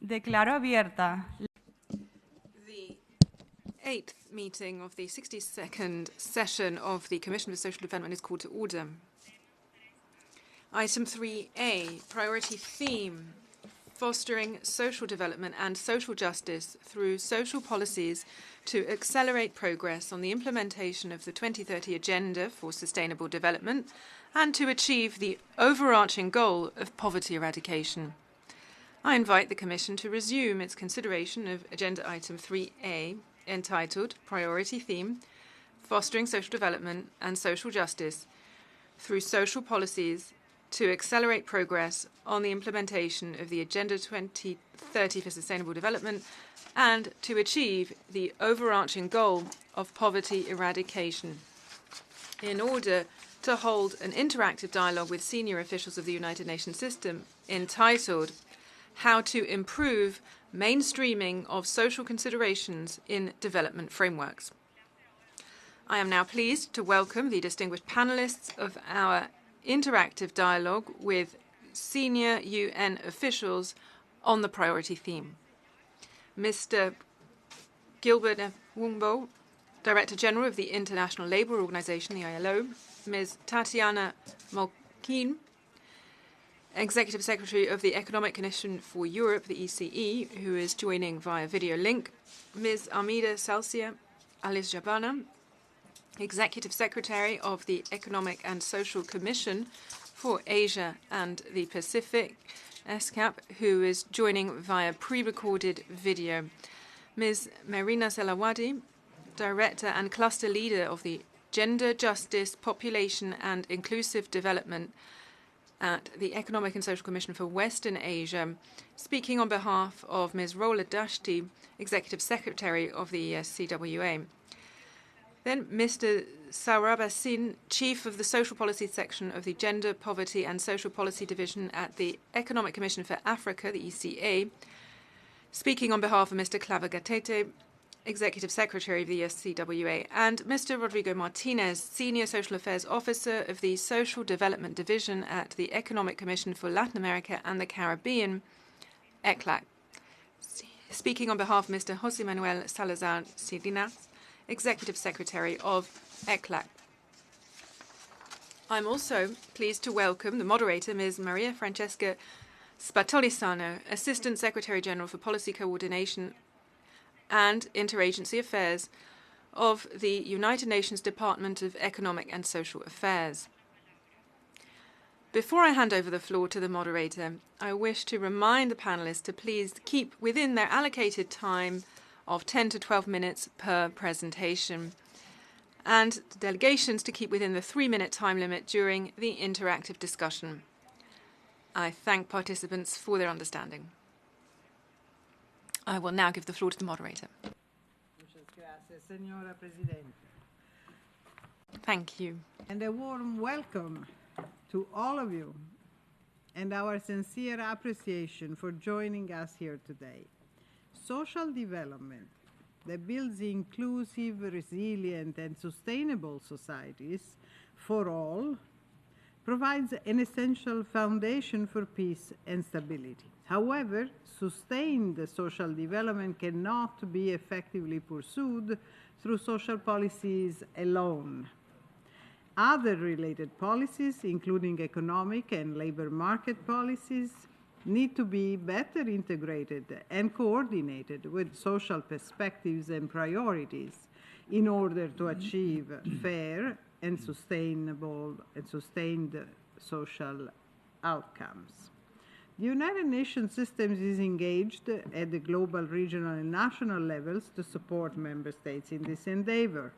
Declaro abierta. The 8th meeting of the 62nd session of the Commission for Social Development is called to order. Item 3A, priority theme, fostering social development and social justice through social policies to accelerate progress on the implementation of the 2030 Agenda for Sustainable Development and to achieve the overarching goal of poverty eradication. I invite the Commission to resume its consideration of Agenda Item 3A, entitled Priority Theme, Fostering Social Development and Social Justice through Social Policies to Accelerate Progress on the Implementation of the Agenda 2030 for Sustainable Development and to achieve the overarching goal of poverty eradication. In order to hold an interactive dialogue with senior officials of the United Nations system entitled How to Improve Mainstreaming of Social Considerations in Development Frameworks. I am now pleased to welcome the distinguished panelists of our interactive dialogue with senior UN officials on the priority theme. Mr. Gilbert Wumbo, Director General of the International Labour Organization, the ILO, Ms. Tatiana Molkin, Executive Secretary of the Economic Commission for Europe, the ECE, who is joining via video link, Ms. Armida Salcia Alice Jabana, Executive Secretary of the Economic and Social Commission for Asia and the Pacific, ESCAP, who is joining via pre-recorded video, Ms. Marina Selawadi, Director and Cluster Leader of the Gender, Justice, Population and Inclusive Development at the Economic and Social Commission for Western Asia, speaking on behalf of Ms. Rola Dashti, Executive Secretary of the ESCWA. Then Mr. Saurabh Asin, Chief of the Social Policy Section of the Gender, Poverty and Social Policy Division at the Economic Commission for Africa, the ECA, speaking on behalf of Mr. Claver Gatete, Executive Secretary of the ESCWA, and Mr. Rodrigo Martinez, Senior Social Affairs Officer of the Social Development Division at the Economic Commission for Latin America and the Caribbean, ECLAC. Speaking on behalf of Mr. José Manuel Salazar Sirinas, Executive Secretary of ECLAC. I'm also pleased to welcome the moderator, Ms. Maria Francesca Spatolisano, Assistant Secretary General for Policy Coordination and Interagency Affairs of the United Nations Department of Economic and Social Affairs. Before I hand over the floor to the moderator, I wish to remind the panelists to please keep within their allocated time of 10 to 12 minutes per presentation, and delegations to keep within the 3-minute time limit during the interactive discussion. I thank participants for their understanding. I will now give the floor to the moderator. Thank you. And a warm welcome to all of you, and our sincere appreciation for joining us here today. Social development that builds inclusive, resilient, and sustainable societies for all provides an essential foundation for peace and stability. However, sustained social development cannot be effectively pursued through social policies alone. Other related policies, including economic and labor market policies, need to be better integrated and coordinated with social perspectives and priorities in order to achieve fair and sustainable and sustained social outcomes. The United Nations system is engaged at the global, regional, and national levels to support member states in this endeavor.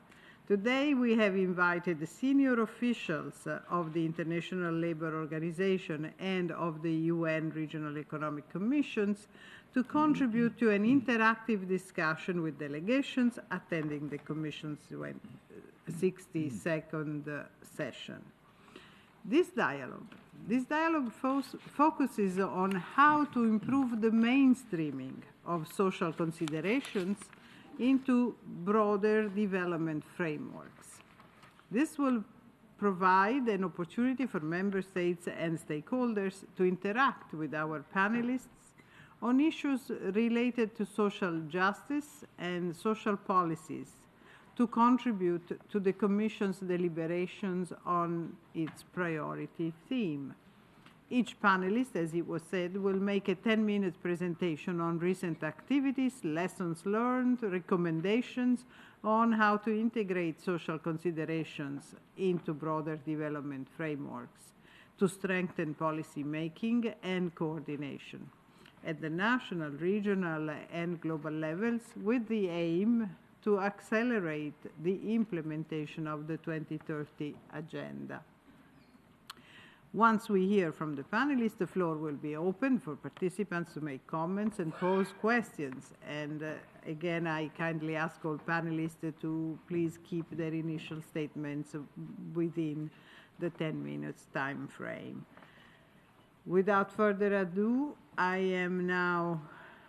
Today, we have invited the senior officials of the International Labour Organization and of the UN Regional Economic Commissions to contribute to an interactive discussion with delegations attending the Commission's 62nd session. This dialogue focuses on how to improve the mainstreaming of social considerations into broader development frameworks. This will provide an opportunity for member states and stakeholders to interact with our panelists on issues related to social justice and social policies to contribute to the Commission's deliberations on its priority theme. Each panelist, as it was said, will make a 10-minute presentation on recent activities, lessons learned, recommendations on how to integrate social considerations into broader development frameworks to strengthen policy making and coordination at the national, regional, and global levels, with the aim to accelerate the implementation of the 2030 agenda. Once we hear from the panelists, the floor will be open for participants to make comments and pose questions. And again, I kindly ask all panelists to please keep their initial statements within the 10 minutes time frame. Without further ado, I am now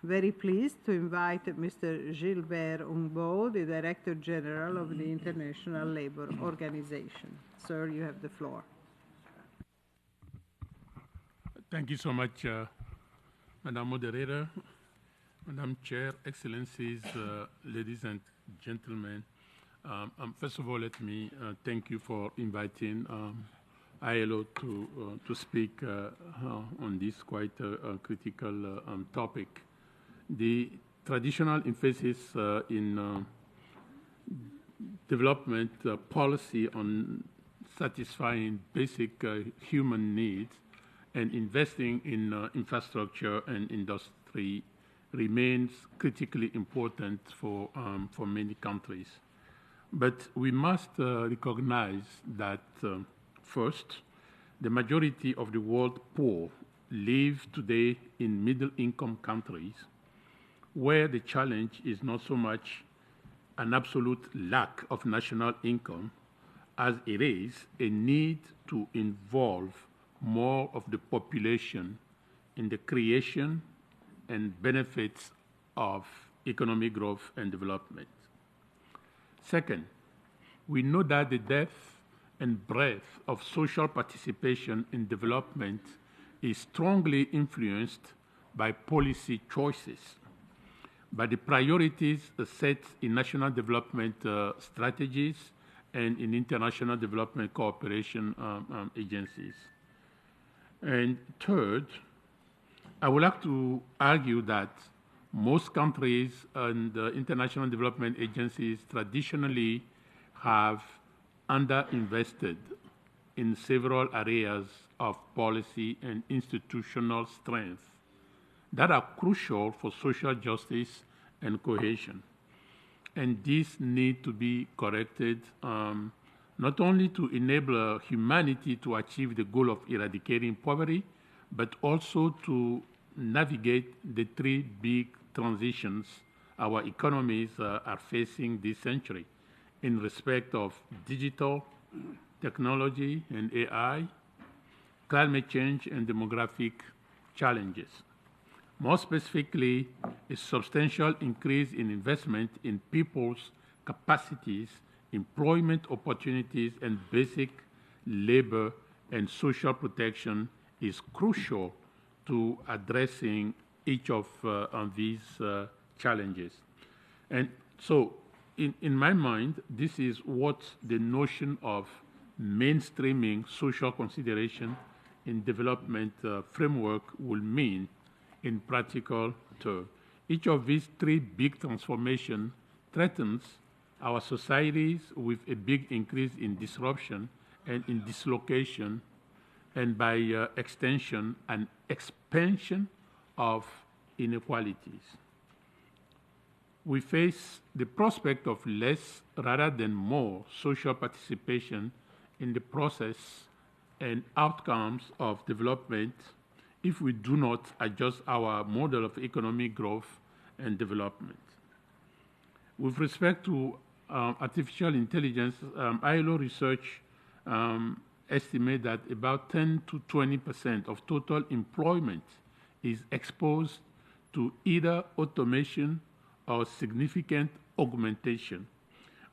very pleased to invite Mr. Gilbert Humbaut, the Director General of the International Labour Organization. Sir, you have the floor. Thank you so much, Madam Moderator, Madam Chair, Excellencies, ladies and gentlemen. First of all, let me thank you for inviting ILO to speak on this quite critical topic. The traditional emphasis in development policy on satisfying basic human needs and investing in infrastructure and industry remains critically important for many countries. But we must recognize that, first, the majority of the world poor live today in middle-income countries, where the challenge is not so much an absolute lack of national income as it is a need to involve more of the population in the creation and benefits of economic growth and development. Second, we know that the depth and breadth of social participation in development is strongly influenced by policy choices, by the priorities set in national development strategies and in international development cooperation agencies. And third, I would like to argue that most countries and international development agencies traditionally have underinvested in several areas of policy and institutional strength that are crucial for social justice and cohesion. And these need to be corrected not only to enable humanity to achieve the goal of eradicating poverty, but also to navigate the three big transitions our economies are facing this century in respect of digital, technology and AI, climate change and demographic challenges. More specifically, a substantial increase in investment in people's capacities, employment opportunities, and basic labor and social protection is crucial to addressing each of these challenges. And so, in my mind, this is what the notion of mainstreaming social consideration in development framework will mean in practical terms. Each of these three big transformations threatens our societies with a big increase in disruption and in dislocation, and by extension, an expansion of inequalities. We face the prospect of less rather than more social participation in the process and outcomes of development if we do not adjust our model of economic growth and development. With respect to artificial intelligence, ILO research estimate that about 10 to 20% of total employment is exposed to either automation or significant augmentation,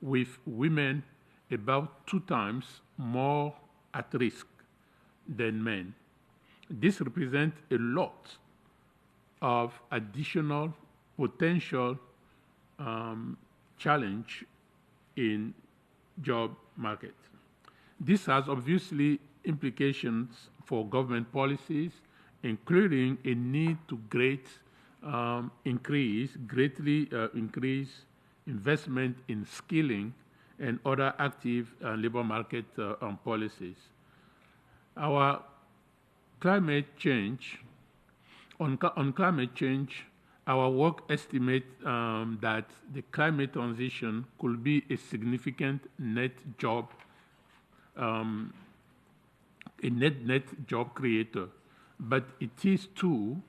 with women about 2 times more at risk than men. This represents a lot of additional potential challenge in job market. This has obviously implications for government policies, including a need to greatly increase investment in skilling and other active labor market policies. Our climate change, on climate change, our work estimates that the climate transition could be a significant net job creator, but it is too.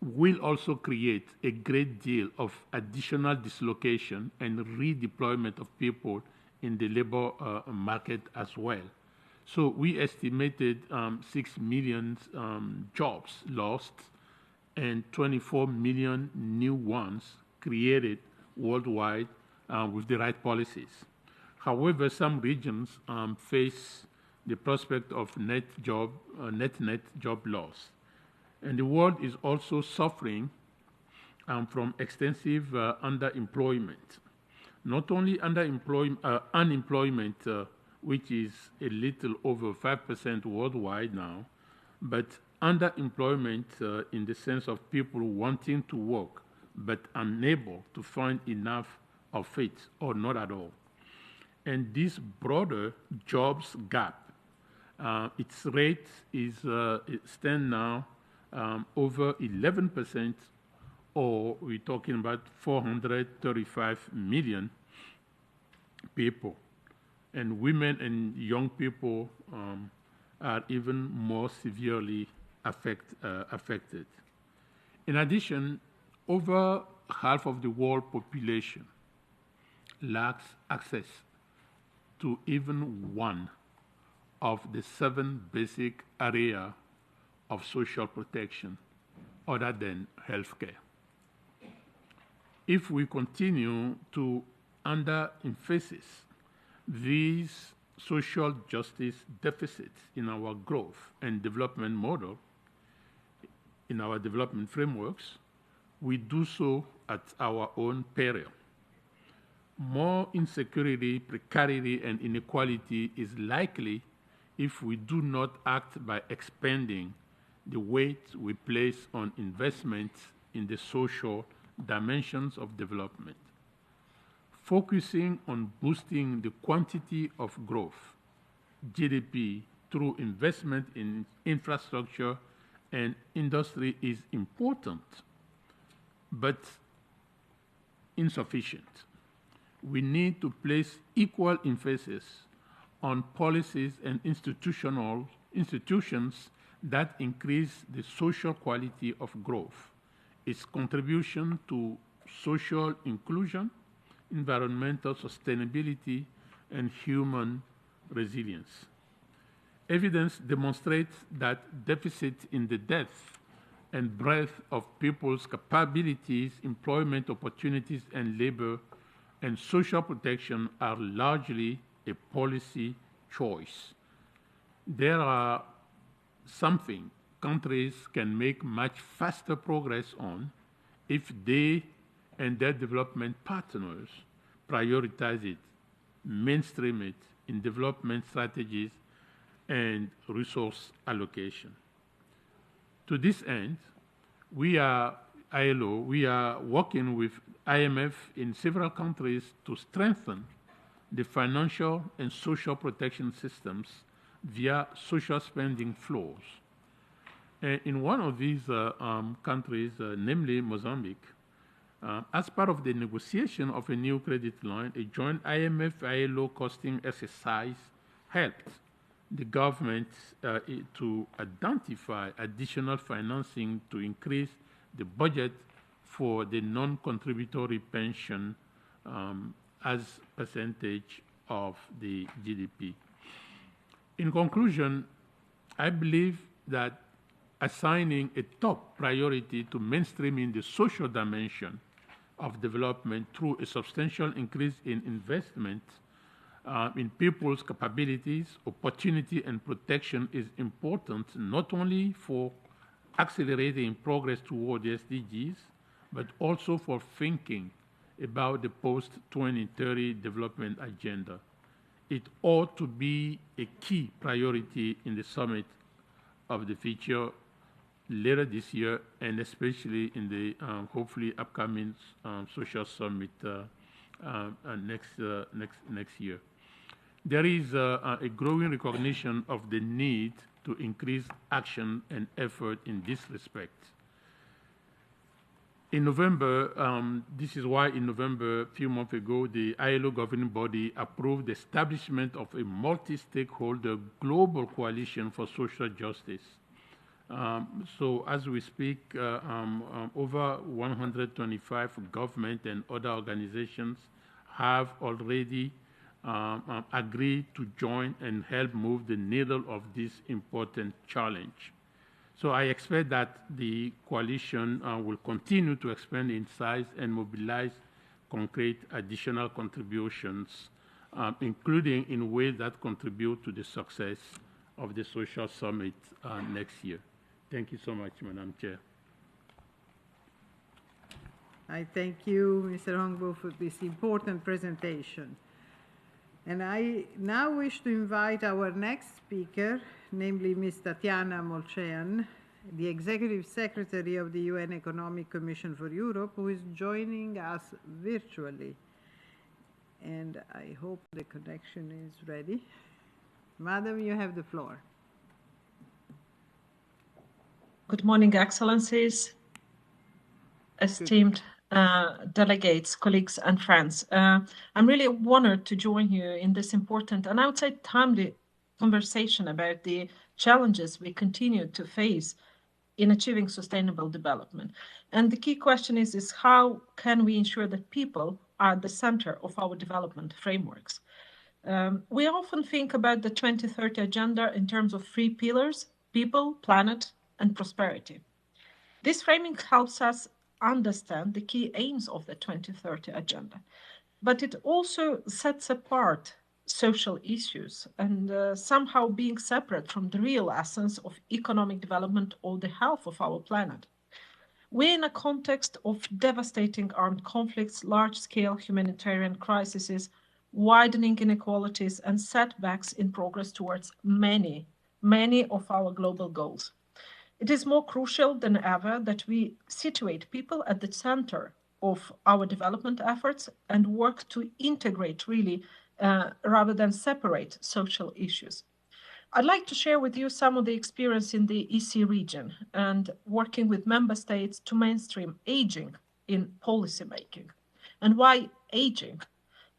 Will also create a great deal of additional dislocation and redeployment of people in the labor market as well. So we estimated 6 million jobs lost and 24 million new ones created worldwide with the right policies. However, some regions face the prospect of net job loss. And the world is also suffering from extensive underemployment. Not only unemployment, which is a little over 5% worldwide now, but underemployment in the sense of people wanting to work but unable to find enough of it or not at all. And this broader jobs gap, its rate is stand now over 11%, or we're talking about 435 million people. And women and young people are even more severely affected. In addition, over half of the world population lacks access to even one of the 7 basic areas of social protection other than healthcare. If we continue to underemphasize these social justice deficits in our growth and development model, in our development frameworks, we do so at our own peril. More insecurity, precarity, and inequality is likely if we do not act by expanding the weight we place on investments in the social dimensions of development. Focusing on boosting the quantity of growth, GDP, through investment in infrastructure and industry is important, but insufficient. We need to place equal emphasis on policies and institutions that increase the social quality of growth, its contribution to social inclusion, environmental sustainability, and human resilience. Evidence demonstrates that deficits in the depth and breadth of people's capabilities, employment opportunities, and labor and social protection are largely a policy choice. There are something countries can make much faster progress on if they and their development partners prioritize it, mainstream it in development strategies and resource allocation. To this end, we are working with IMF in several countries to strengthen the financial and social protection systems via social spending flows. In one of these countries, namely Mozambique, as part of the negotiation of a new credit line, a joint IMF-ILO costing exercise helped the government to identify additional financing to increase the budget for the non-contributory pension as percentage of the GDP. In conclusion, I believe that assigning a top priority to mainstreaming the social dimension of development through a substantial increase in investment in people's capabilities, opportunity, and protection is important not only for accelerating progress toward the SDGs, but also for thinking about the post-2030 development agenda. It ought to be a key priority in the summit of the future later this year, and especially in the hopefully upcoming social summit next year. There is a growing recognition of the need to increase action and effort in this respect. In November, this is why in November, a few months ago, the ILO governing body approved the establishment of a multi-stakeholder global coalition for social justice. So as we speak, over 125 government and other organizations have already agreed to join and help move the needle of this important challenge. So I expect that the coalition will continue to expand in size and mobilize concrete additional contributions, including in ways that contribute to the success of the social summit next year. Thank you so much, Madam Chair. I thank you, Mr. Hongbo, for this important presentation. And I now wish to invite our next speaker, namely Ms. Tatiana Molchean, the Executive Secretary of the UN Economic Commission for Europe, who is joining us virtually. And I hope the connection is ready. Madam, you have the floor. Good morning, Excellencies, esteemed delegates, colleagues, and friends. I'm really honored to join you in this important and I would say timely conversation about the challenges we continue to face in achieving sustainable development. And the key question is how can we ensure that people are at the center of our development frameworks? We often think about the 2030 agenda in terms of three pillars: people, planet, and prosperity. This framing helps us understand the key aims of the 2030 agenda, but it also sets apart social issues and somehow being separate from the real essence of economic development or the health of our planet. We're in a context of devastating armed conflicts, large-scale humanitarian crises, widening inequalities, and setbacks in progress towards many of our global goals. It is more crucial than ever that we situate people at the center of our development efforts and work to integrate really rather than separate social issues. I'd like to share with you some of the experience in the EC region and working with member states to mainstream aging in policymaking. And why aging?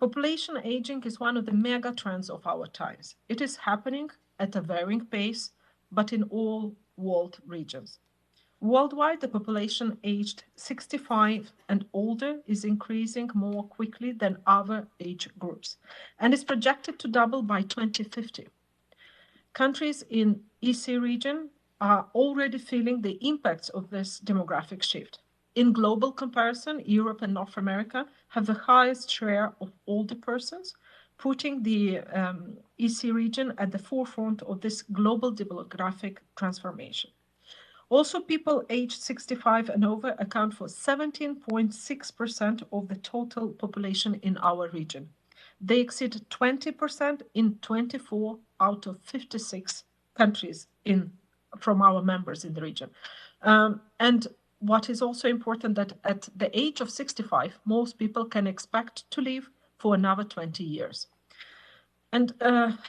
Population aging is one of the mega trends of our times. It is happening at a varying pace, but in all world regions. Worldwide, the population aged 65 and older is increasing more quickly than other age groups and is projected to double by 2050. Countries in EC region are already feeling the impacts of this demographic shift. In global comparison, Europe and North America have the highest share of older persons, putting the EC region at the forefront of this global demographic transformation. Also, people aged 65 and over account for 17.6% of the total population in our region. They exceed 20% in 24 out of 56 countries from our members in the region. And what is also important that at the age of 65, most people can expect to live for another 20 years. And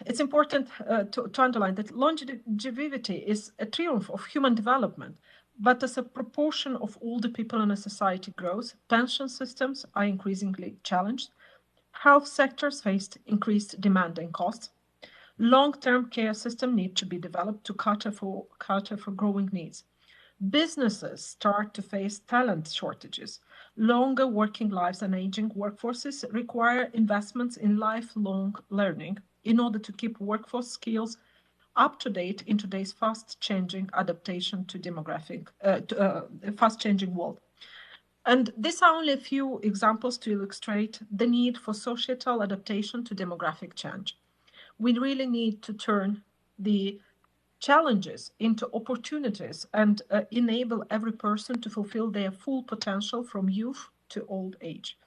it's important to underline that longevity is a triumph of human development, but as a proportion of older people in a society grows, pension systems are increasingly challenged, health sectors face increased demand and costs, long-term care systems need to be developed to cater for growing needs. Businesses start to face talent shortages. Longer working lives and aging workforces require investments in lifelong learning in order to keep workforce skills up to date in today's fast-changing adaptation to fast-changing world. And these are only a few examples to illustrate the need for societal adaptation to demographic change. We really need to turn the challenges into opportunities and enable every person to fulfill their full potential from youth to old age.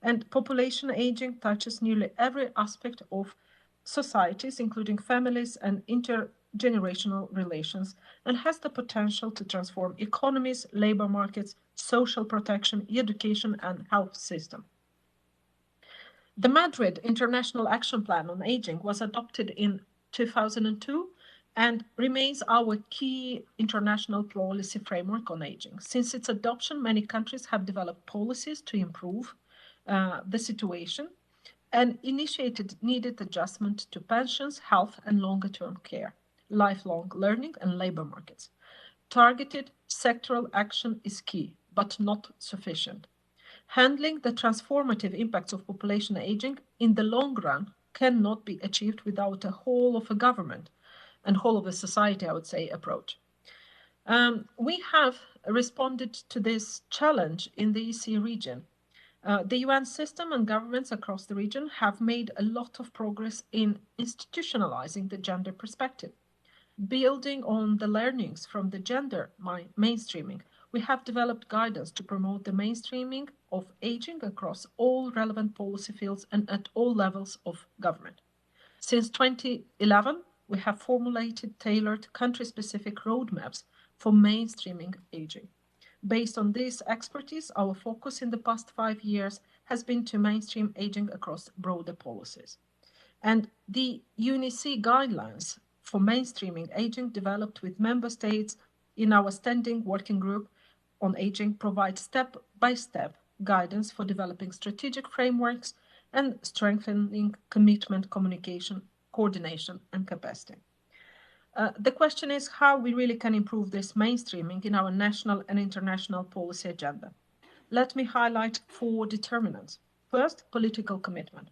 And population aging touches nearly every aspect of societies, including families and intergenerational relations, and has the potential to transform economies, labor markets, social protection, education, and health system. The Madrid International Action Plan on Aging was adopted in 2002 and remains our key international policy framework on aging. Since its adoption, many countries have developed policies to improve the situation and initiated needed adjustment to pensions, health, and longer-term care, lifelong learning, and labor markets. Targeted sectoral action is key, but not sufficient. Handling the transformative impacts of population aging in the long run cannot be achieved without a whole of a government and whole of a society, I would say, approach. We have responded to this challenge in the EC region. The UN system and governments across the region have made a lot of progress in institutionalizing the gender perspective. Building on the learnings from the gender mainstreaming, we have developed guidance to promote the mainstreaming of aging across all relevant policy fields and at all levels of government. Since 2011, we have formulated tailored country-specific roadmaps for mainstreaming aging. Based on this expertise, our focus in the past 5 years has been to mainstream aging across broader policies. And the UNEC guidelines for mainstreaming aging developed with member states in our standing working group on aging provide step-by-step guidance for developing strategic frameworks and strengthening commitment, communication, coordination, and capacity. The question is how we really can improve this mainstreaming in our national and international policy agenda. Let me highlight 4 determinants. First, political commitment.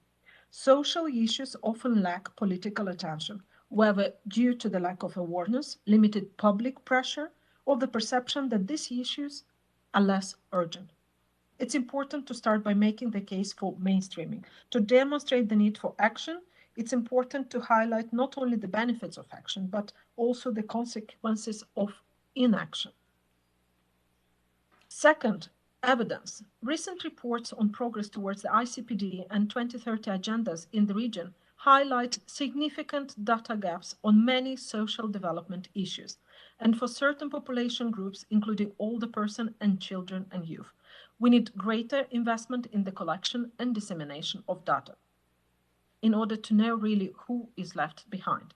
Social issues often lack political attention, whether due to the lack of awareness, limited public pressure, or the perception that these issues are less urgent. It's important to start by making the case for mainstreaming. To demonstrate the need for action, it's important to highlight not only the benefits of action, but also the consequences of inaction. Second, evidence. Recent reports on progress towards the ICPD and 2030 agendas in the region highlight significant data gaps on many social development issues, and for certain population groups, including older persons and children and youth. We need greater investment in the collection and dissemination of data in order to know really who is left behind.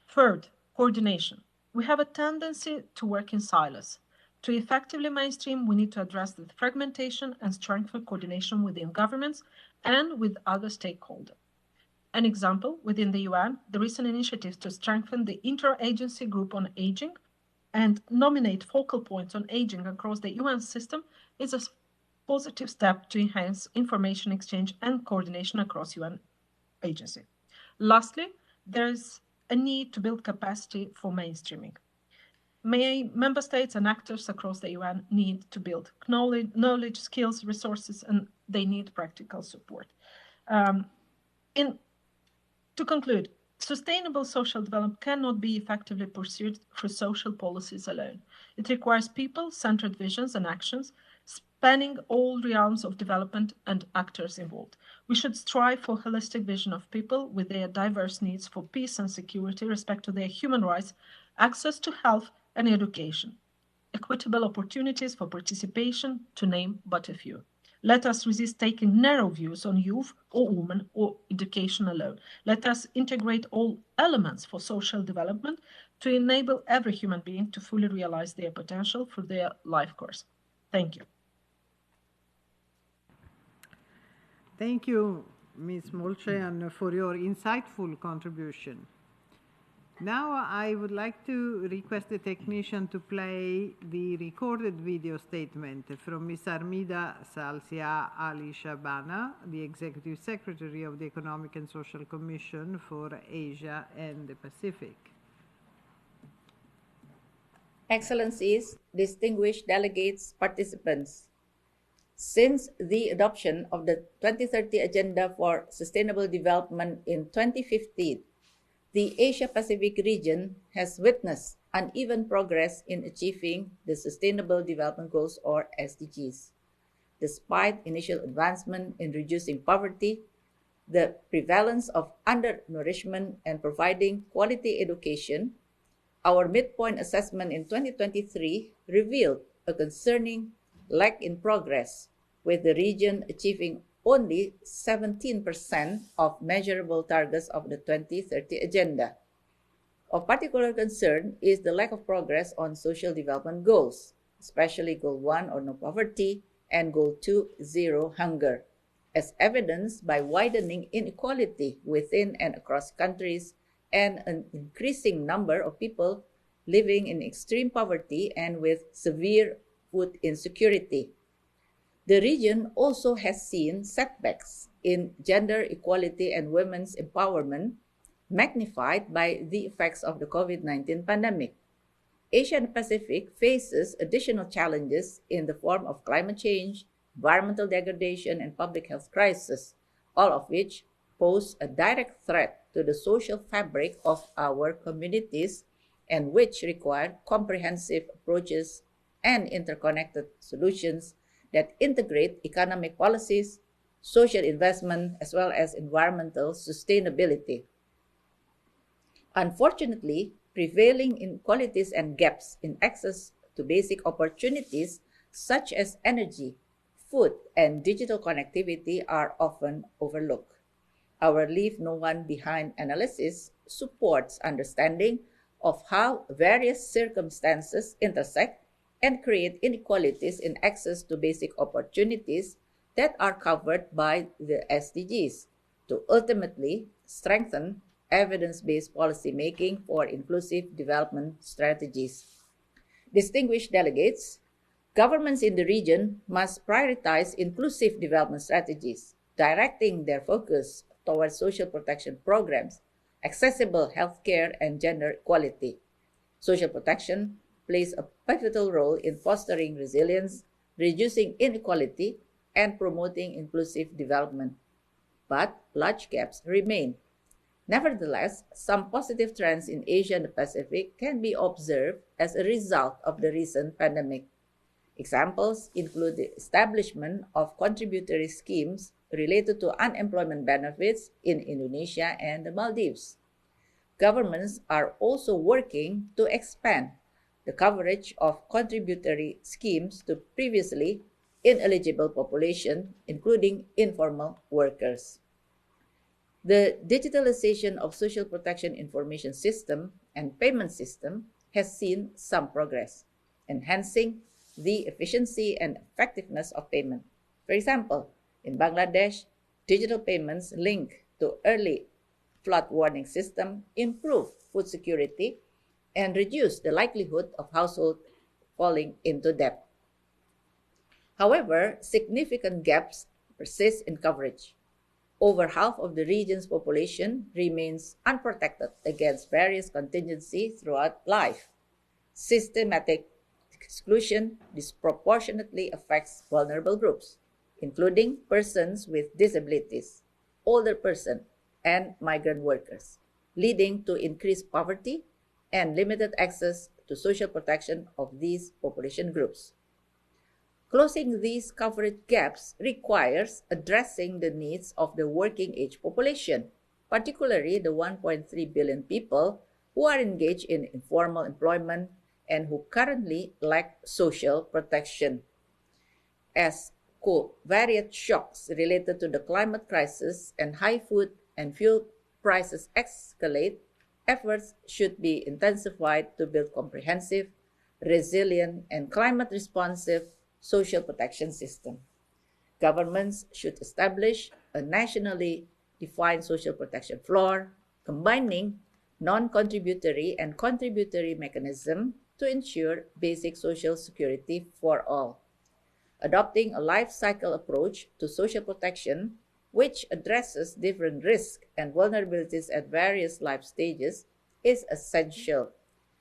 Third, coordination. We have a tendency to work in silos. To effectively mainstream, we need to address the fragmentation and strengthen coordination within governments and with other stakeholders. An example, within the UN, the recent initiatives to strengthen the interagency group on aging and nominate focal points on aging across the UN system is a positive step to enhance information exchange and coordination across UN agency. Lastly, there's a need to build capacity for mainstreaming. Member states and actors across the UN need to build knowledge, skills, resources, and they need practical support. To conclude, sustainable social development cannot be effectively pursued through social policies alone. It requires people-centered visions and actions spanning all realms of development and actors involved. We should strive for a holistic vision of people with their diverse needs for peace and security, respect to their human rights, access to health and education, equitable opportunities for participation, to name but a few. Let us resist taking narrow views on youth or women or education alone. Let us integrate all elements for social development to enable every human being to fully realize their potential through their life course. Thank you. Thank you, Ms. Molchean, for your insightful contribution. Now I would like to request the technician to play the recorded video statement from Ms. Armida Salsia Ali Shabana, the Executive Secretary of the Economic and Social Commission for Asia and the Pacific. Excellencies, distinguished delegates, participants. Since the adoption of the 2030 Agenda for Sustainable Development in 2015, the Asia-Pacific region has witnessed uneven progress in achieving the Sustainable Development Goals, or SDGs. Despite initial advancement in reducing poverty, the prevalence of undernourishment, and providing quality education, our midpoint assessment in 2023 revealed a concerning lack in progress, with the region achieving only 17% of measurable targets of the 2030 Agenda. Of particular concern is the lack of progress on social development goals, especially Goal 1, or no poverty, and Goal 2, zero hunger, as evidenced by widening inequality within and across countries and an increasing number of people living in extreme poverty and with severe food insecurity. The region also has seen setbacks in gender equality and women's empowerment, magnified by the effects of the COVID-19 pandemic. Asia and Pacific faces additional challenges in the form of climate change, environmental degradation, and public health crisis, all of which pose a direct threat to the social fabric of our communities and which require comprehensive approaches and interconnected solutions that integrate economic policies, social investment, as well as environmental sustainability. Unfortunately, prevailing inequalities and gaps in access to basic opportunities such as energy, food, and digital connectivity are often overlooked. Our Leave No One Behind analysis supports understanding of how various circumstances intersect and create inequalities in access to basic opportunities that are covered by the SDGs to ultimately strengthen evidence-based policymaking for inclusive development strategies. Distinguished delegates, governments in the region must prioritize inclusive development strategies, directing their focus towards social protection programs, accessible healthcare, and gender equality. Social protection plays a pivotal role in fostering resilience, reducing inequality, and promoting inclusive development. But large gaps remain. Nevertheless, some positive trends in Asia and the Pacific can be observed as a result of the recent pandemic. Examples include the establishment of contributory schemes related to unemployment benefits in Indonesia and the Maldives. Governments are also working to expand the coverage of contributory schemes to previously ineligible population, including informal workers. The digitalization of social protection information system and payment system has seen some progress, enhancing the efficiency and effectiveness of payment. For example, in Bangladesh, digital payments linked to early flood warning system improve food security and reduce the likelihood of households falling into debt. However, significant gaps persist in coverage. Over half of the region's population remains unprotected against various contingencies throughout life. Systematic exclusion disproportionately affects vulnerable groups, including persons with disabilities, older persons, and migrant workers, leading to increased poverty and limited access to social protection of these population groups. Closing these coverage gaps requires addressing the needs of the working-age population, particularly the 1.3 billion people who are engaged in informal employment and who currently lack social protection. As covariate shocks related to the climate crisis and high food and fuel prices escalate, efforts should be intensified to build comprehensive, resilient, and climate-responsive social protection system. Governments should establish a nationally defined social protection floor, combining non-contributory and contributory mechanisms to ensure basic social security for all. Adopting a life cycle approach to social protection, which addresses different risks and vulnerabilities at various life stages, is essential.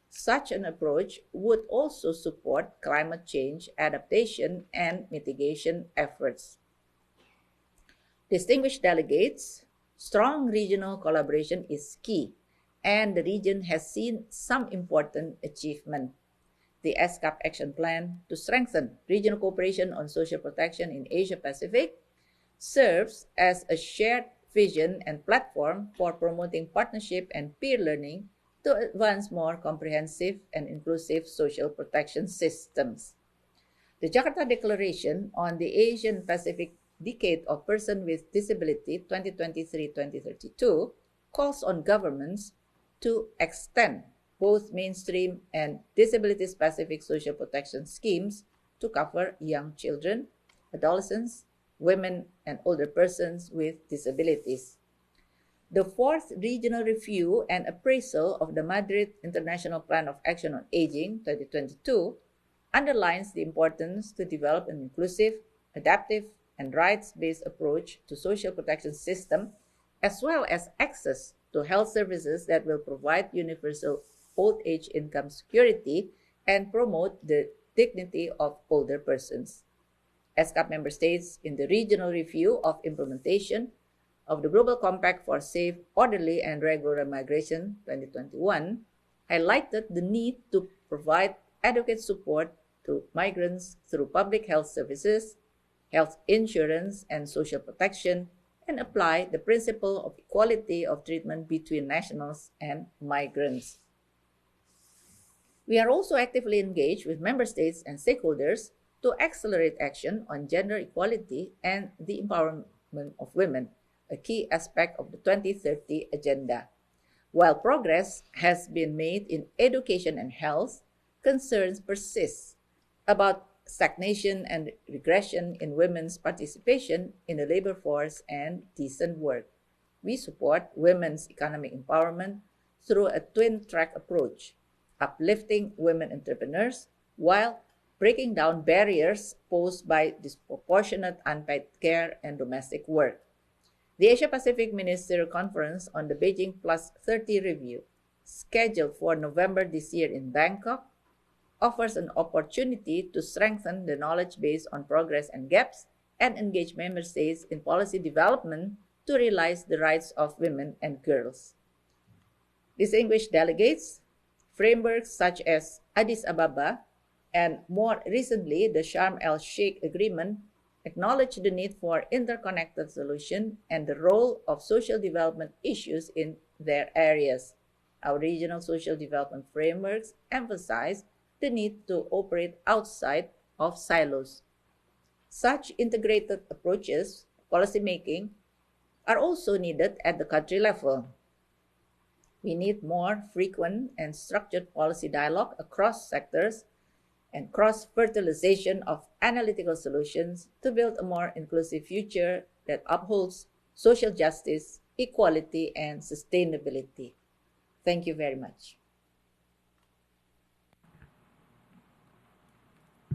Such an approach would also support climate change adaptation and mitigation efforts. Distinguished delegates, strong regional collaboration is key, and the region has seen some important achievement. The ESCAP Action Plan to strengthen regional cooperation on social protection in Asia-Pacific serves as a shared vision and platform for promoting partnership and peer learning to advance more comprehensive and inclusive social protection systems. The Jakarta Declaration on the Asian Pacific Decade of Persons with Disability 2023-2032 calls on governments to extend both mainstream and disability-specific social protection schemes to cover young children, adolescents, women, and older persons with disabilities. The fourth regional review and appraisal of the Madrid International Plan of Action on Aging 2022 underlines the importance to develop an inclusive, adaptive, and rights-based approach to social protection system, as well as access to health services that will provide universal old age income security and promote the dignity of older persons. ESCAP member states in the regional review of implementation of the Global Compact for Safe, Orderly, and Regular Migration 2021 highlighted the need to provide adequate support to migrants through public health services, health insurance, and social protection, and apply the principle of equality of treatment between nationals and migrants. We are also actively engaged with member states and stakeholders to accelerate action on gender equality and the empowerment of women, a key aspect of the 2030 Agenda. While progress has been made in education and health, concerns persist about stagnation and regression in women's participation in the labor force and decent work. We support women's economic empowerment through a twin-track approach, uplifting women entrepreneurs while breaking down barriers posed by disproportionate unpaid care and domestic work. The Asia-Pacific Ministerial Conference on the Beijing Plus 30 review, scheduled for November this year in Bangkok, offers an opportunity to strengthen the knowledge base on progress and gaps and engage member states in policy development to realize the rights of women and girls. Distinguished delegates, frameworks such as Addis Ababa and more recently the Sharm el-Sheikh Agreement acknowledge the need for interconnected solution and the role of social development issues in their areas. Our regional social development frameworks emphasize the need to operate outside of silos. Such integrated approaches, policymaking, are also needed at the country level. We need more frequent and structured policy dialogue across sectors and cross-fertilization of analytical solutions to build a more inclusive future that upholds social justice, equality, and sustainability. Thank you very much.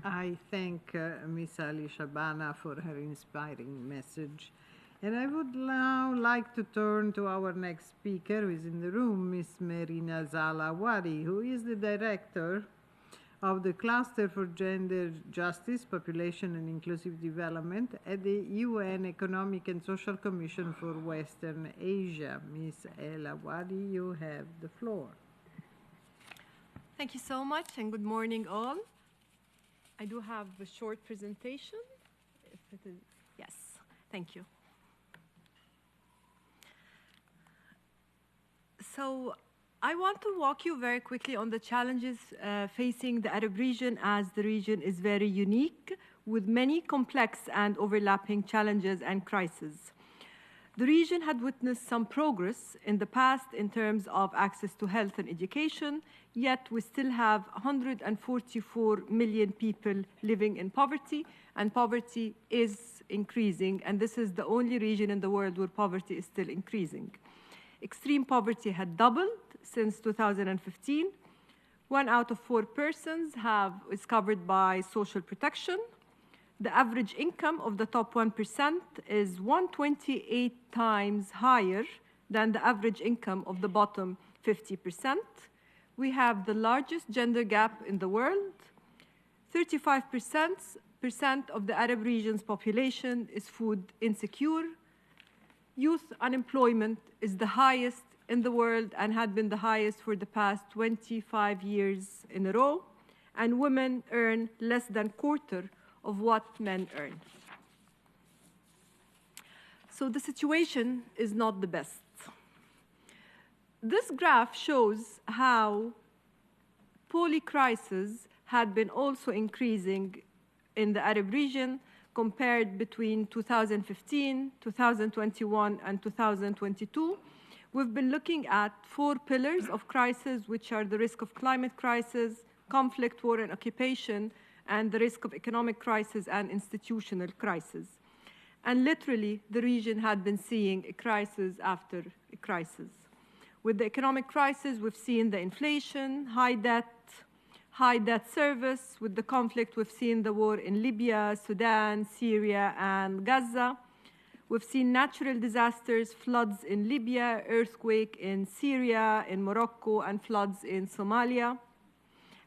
I thank Ms. Ali Shabana for her inspiring message. And I would now like to turn to our next speaker, who is in the room, Ms. Marina Zalawadi, who is the director of the Cluster for Gender Justice, Population and Inclusive Development at the UN Economic and Social Commission for Western Asia. Ms. Elawadi, you have the floor. Thank you so much, and good morning all. I do have a short presentation. If it is, yes, thank you. So I want to walk you very quickly on the challenges facing the Arab region, as the region is very unique with many complex and overlapping challenges and crises. The region had witnessed some progress in the past in terms of access to health and education, yet we still have 144 million people living in poverty, and poverty is increasing, and this is the only region in the world where poverty is still increasing. Extreme poverty had doubled since 2015. 1 out of 4 persons is covered by social protection. The average income of the top 1% is 128 times higher than the average income of the bottom 50%. We have the largest gender gap in the world. 35% of the Arab region's population is food insecure. Youth unemployment is the highest in the world and had been the highest for the past 25 years in a row. And women earn less than a quarter of what men earn. So the situation is not the best. This graph shows how polycrisis had been also increasing in the Arab region compared between 2015, 2021, and 2022. We've been looking at 4 pillars of crisis, which are the risk of climate crisis, conflict, war, and occupation, and the risk of economic crisis and institutional crisis. And literally, the region had been seeing a crisis after a crisis. With the economic crisis, we've seen the inflation, high debt service. With the conflict, we've seen the war in Libya, Sudan, Syria, and Gaza. We've seen natural disasters, floods in Libya, earthquake in Syria, in Morocco, and floods in Somalia.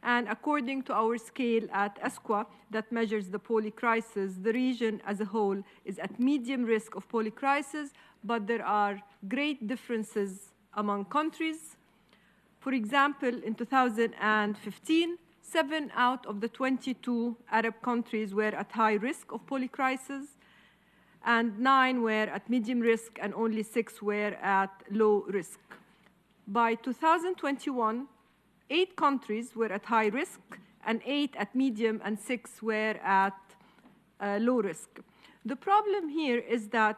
And according to our scale at ESQA that measures the polycrisis, the region as a whole is at medium risk of polycrisis, but there are great differences among countries. For example, in 2015, 7 out of the 22 Arab countries were at high risk of polycrisis, and 9 were at medium risk, and only 6 were at low risk. By 2021, 8 countries were at high risk, and 8 at medium, and 6 were at low risk. The problem here is that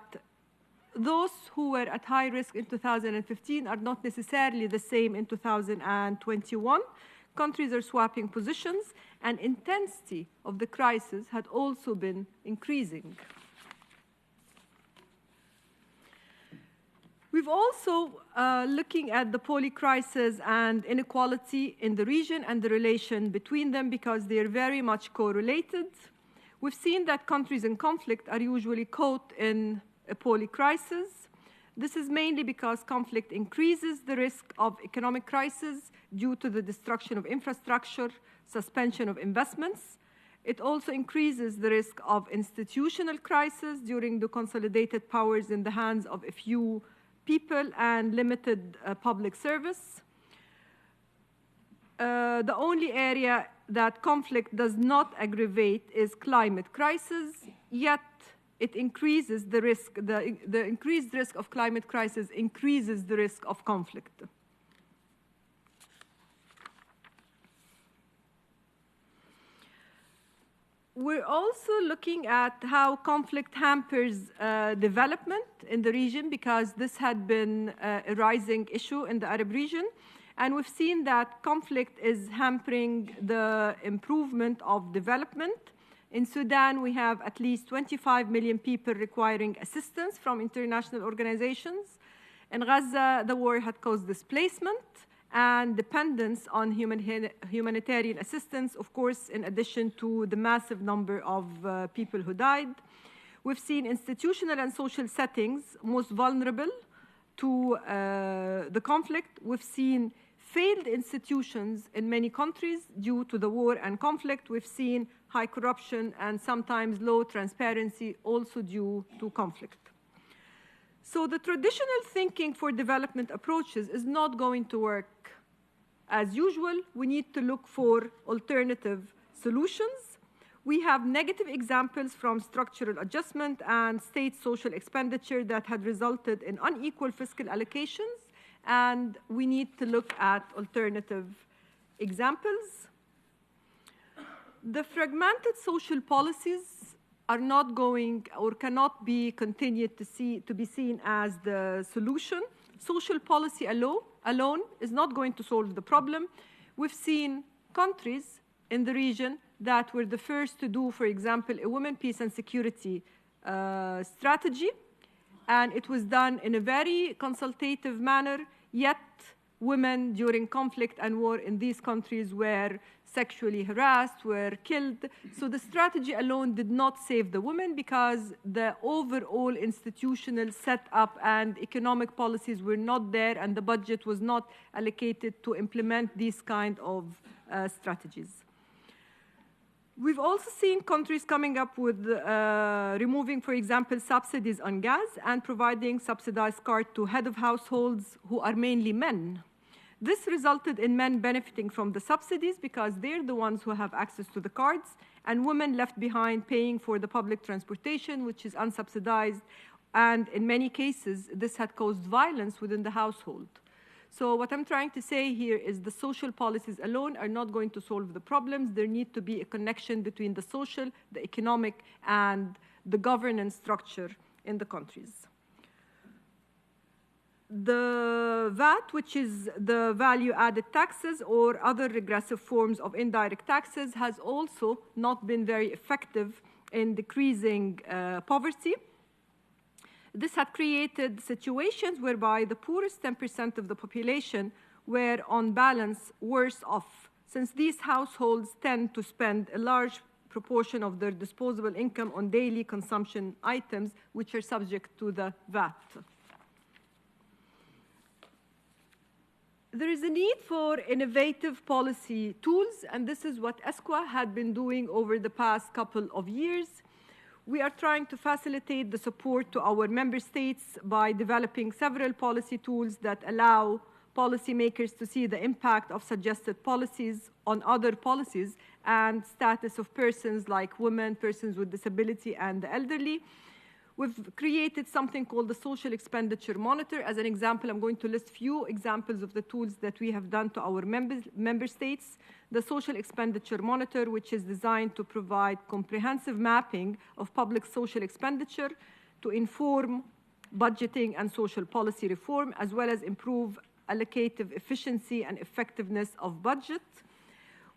those who were at high risk in 2015 are not necessarily the same in 2021. Countries are swapping positions, and intensity of the crisis had also been increasing. We've also looking at the polycrisis and inequality in the region and the relation between them because they are very much correlated. We've seen that countries in conflict are usually caught in a polycrisis. This is mainly because conflict increases the risk of economic crisis due to the destruction of infrastructure, suspension of investments. It also increases the risk of institutional crisis during the consolidated powers in the hands of a few people and limited public service. The only area that conflict does not aggravate is climate crisis, yet it increases the risk, the increased risk of climate crisis increases the risk of conflict. We're also looking at how conflict hampers development in the region because this had been a rising issue in the Arab region. And we've seen that conflict is hampering the improvement of development. In Sudan, we have at least 25 million people requiring assistance from international organizations. In Gaza, the war had caused displacement and dependence on humanitarian assistance, of course, in addition to the massive number of people who died. We've seen institutional and social settings most vulnerable to the conflict. We've seen failed institutions in many countries due to the war and conflict. We've seen high corruption and sometimes low transparency also due to conflict. So the traditional thinking for development approaches is not going to work as usual. We need to look for alternative solutions. We have negative examples from structural adjustment and state social expenditure that had resulted in unequal fiscal allocations, and we need to look at alternative examples. The fragmented social policies are not going or cannot be continued to be seen as the solution. Social policy alone is not going to solve the problem. We've seen countries in the region that were the first to do, for example, a women, peace, and security strategy, and it was done in a very consultative manner, yet women during conflict and war in these countries were sexually harassed, were killed. So the strategy alone did not save the women because the overall institutional setup and economic policies were not there and the budget was not allocated to implement these kind of strategies. We've also seen countries coming up with removing, for example, subsidies on gas and providing subsidized card to head of households who are mainly men. This resulted in men benefiting from the subsidies because they're the ones who have access to the cards, and women left behind paying for the public transportation, which is unsubsidized, and in many cases, this had caused violence within the household. So what I'm trying to say here is the social policies alone are not going to solve the problems. There needs to be a connection between the social, the economic, and the governance structure in the countries. The VAT, which is the value-added taxes or other regressive forms of indirect taxes, has also not been very effective in decreasing poverty. This had created situations whereby the poorest 10% of the population were, on balance, worse off, since these households tend to spend a large proportion of their disposable income on daily consumption items, which are subject to the VAT. There is a need for innovative policy tools, and this is what ESCWA had been doing over the past couple of years. We are trying to facilitate the support to our member states by developing several policy tools that allow policymakers to see the impact of suggested policies on other policies and status of persons like women, persons with disability, and the elderly. We've created something called the Social Expenditure Monitor. As an example, I'm going to list few examples of the tools that we have done to our member states. The Social Expenditure Monitor, which is designed to provide comprehensive mapping of public social expenditure to inform budgeting and social policy reform, as well as improve allocative efficiency and effectiveness of budget.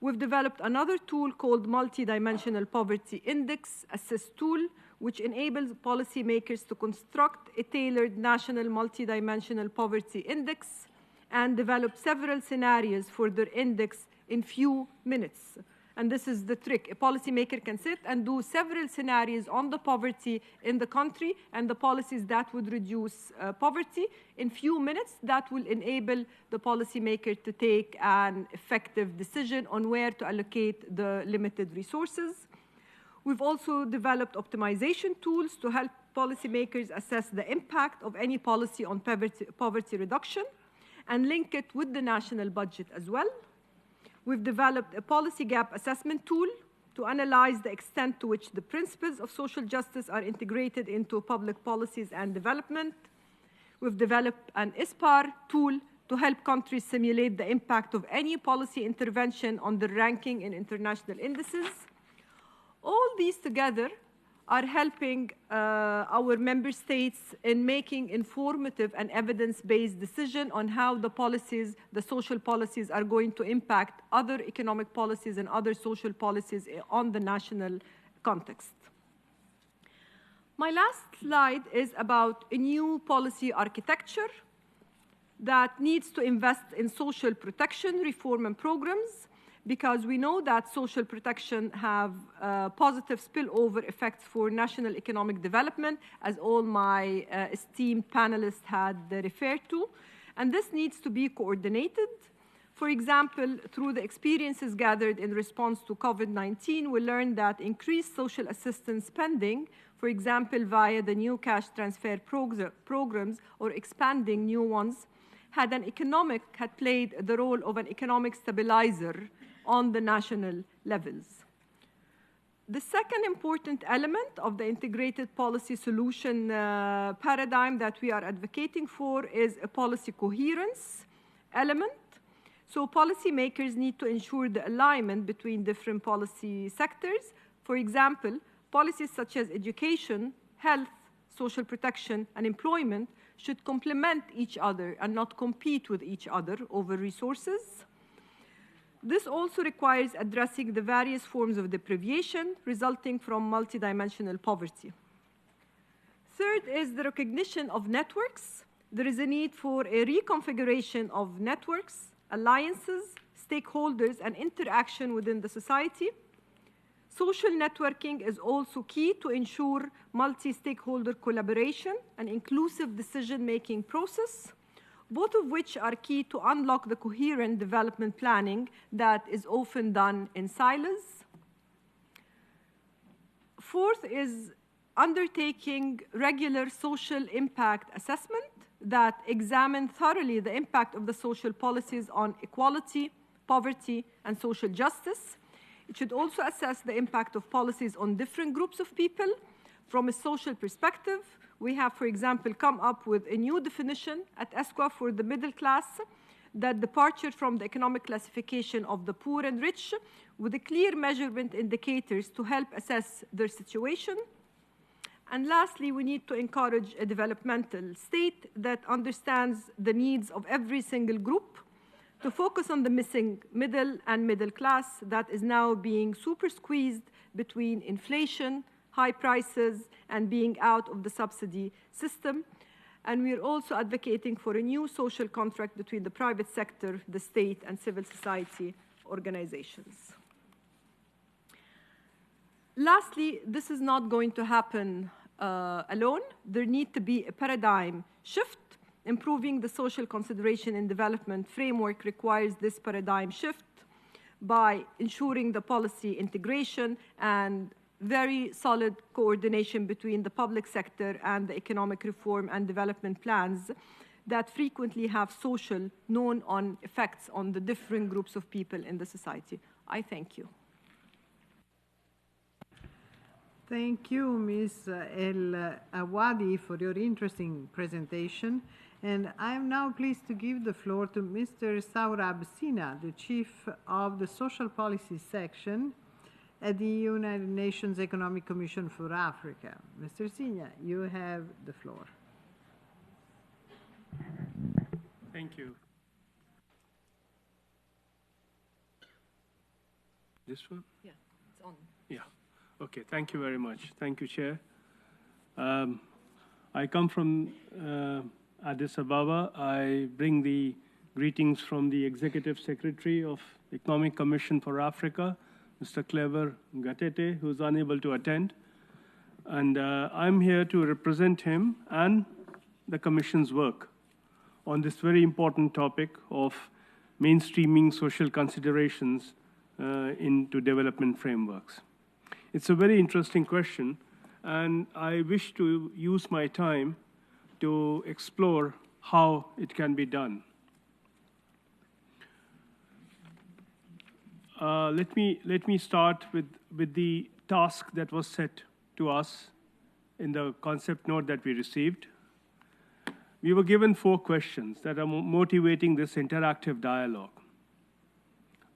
We've developed another tool called Multidimensional Poverty Index Assist Tool, which enables policymakers to construct a tailored national multidimensional poverty index and develop several scenarios for their index in few minutes. And this is the trick. A policymaker can sit and do several scenarios on the poverty in the country and the policies that would reduce poverty in few minutes. That will enable the policymaker to take an effective decision on where to allocate the limited resources. We've also developed optimization tools to help policymakers assess the impact of any policy on poverty reduction and link it with the national budget as well. We've developed a policy gap assessment tool to analyze the extent to which the principles of social justice are integrated into public policies and development. We've developed an ISPAR tool to help countries simulate the impact of any policy intervention on the ranking in international indices. All these together are helping our member states in making informative and evidence-based decisions on how the policies, the social policies, are going to impact other economic policies and other social policies on the national context. My last slide is about a new policy architecture that needs to invest in social protection, reform, and programs, because we know that social protection have positive spillover effects for national economic development, as all my esteemed panelists had referred to. And this needs to be coordinated. For example, through the experiences gathered in response to COVID-19, we learned that increased social assistance spending, for example, via the new cash transfer programs or expanding new ones, had played the role of an economic stabilizer on the national levels. The second important element of the integrated policy solution paradigm that we are advocating for is a policy coherence element. So policymakers need to ensure the alignment between different policy sectors. For example, policies such as education, health, social protection, and employment should complement each other and not compete with each other over resources. This also requires addressing the various forms of deprivation resulting from multidimensional poverty. Third is the recognition of networks. There is a need for a reconfiguration of networks, alliances, stakeholders, and interaction within the society. Social networking is also key to ensure multi-stakeholder collaboration and inclusive decision-making process, both of which are key to unlock the coherent development planning that is often done in silos. Fourth is undertaking regular social impact assessment that examine thoroughly the impact of the social policies on equality, poverty, and social justice. It should also assess the impact of policies on different groups of people from a social perspective. We have, for example, come up with a new definition at ESCWA for the middle class that departure from the economic classification of the poor and rich with a clear measurement indicators to help assess their situation. And lastly, we need to encourage a developmental state that understands the needs of every single group, to focus on the missing middle and middle class that is now being super squeezed between inflation, high prices, and being out of the subsidy system. And we are also advocating for a new social contract between the private sector, the state, and civil society organizations. Lastly, this is not going to happen alone. There needs to be a paradigm shift. Improving the social consideration in development framework requires this paradigm shift by ensuring the policy integration and very solid coordination between the public sector and the economic reform and development plans that frequently have social known-on effects on the different groups of people in the society. I thank you. Thank you, Ms. El Awadi, for your interesting presentation. And I am now pleased to give the floor to Mr. Saurabh Sinha, the Chief of the Social Policy Section at the United Nations Economic Commission for Africa. Mr. Sinha, you have the floor. Thank you. This one? Yeah, it's on. Yeah. Okay, thank you very much. Thank you, Chair. I come from Addis Ababa. I bring the greetings from the Executive Secretary of Economic Commission for Africa, Mr. Clever Gatete, who is unable to attend. And I'm here to represent him and the Commission's work on this very important topic of mainstreaming social considerations into development frameworks. It's a very interesting question, and I wish to use my time to explore how it can be done. Let me start with the task that was set to us in the concept note that we received. We were given 4 questions that are motivating this interactive dialogue.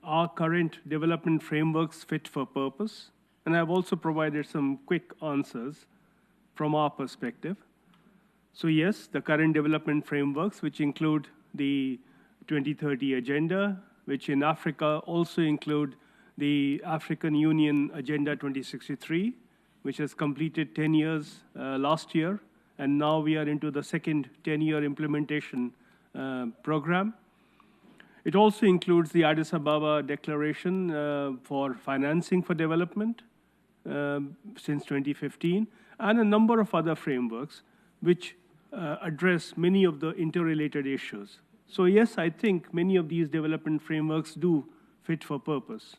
Are current development frameworks fit for purpose? And I've also provided some quick answers from our perspective. So yes, the current development frameworks, which include the 2030 Agenda, which in Africa also include the African Union Agenda 2063, which has completed 10 years last year, and now we are into the second 10-year implementation program. It also includes the Addis Ababa Declaration for Financing for Development since 2015, and a number of other frameworks which address many of the interrelated issues. So yes, I think many of these development frameworks do fit for purpose.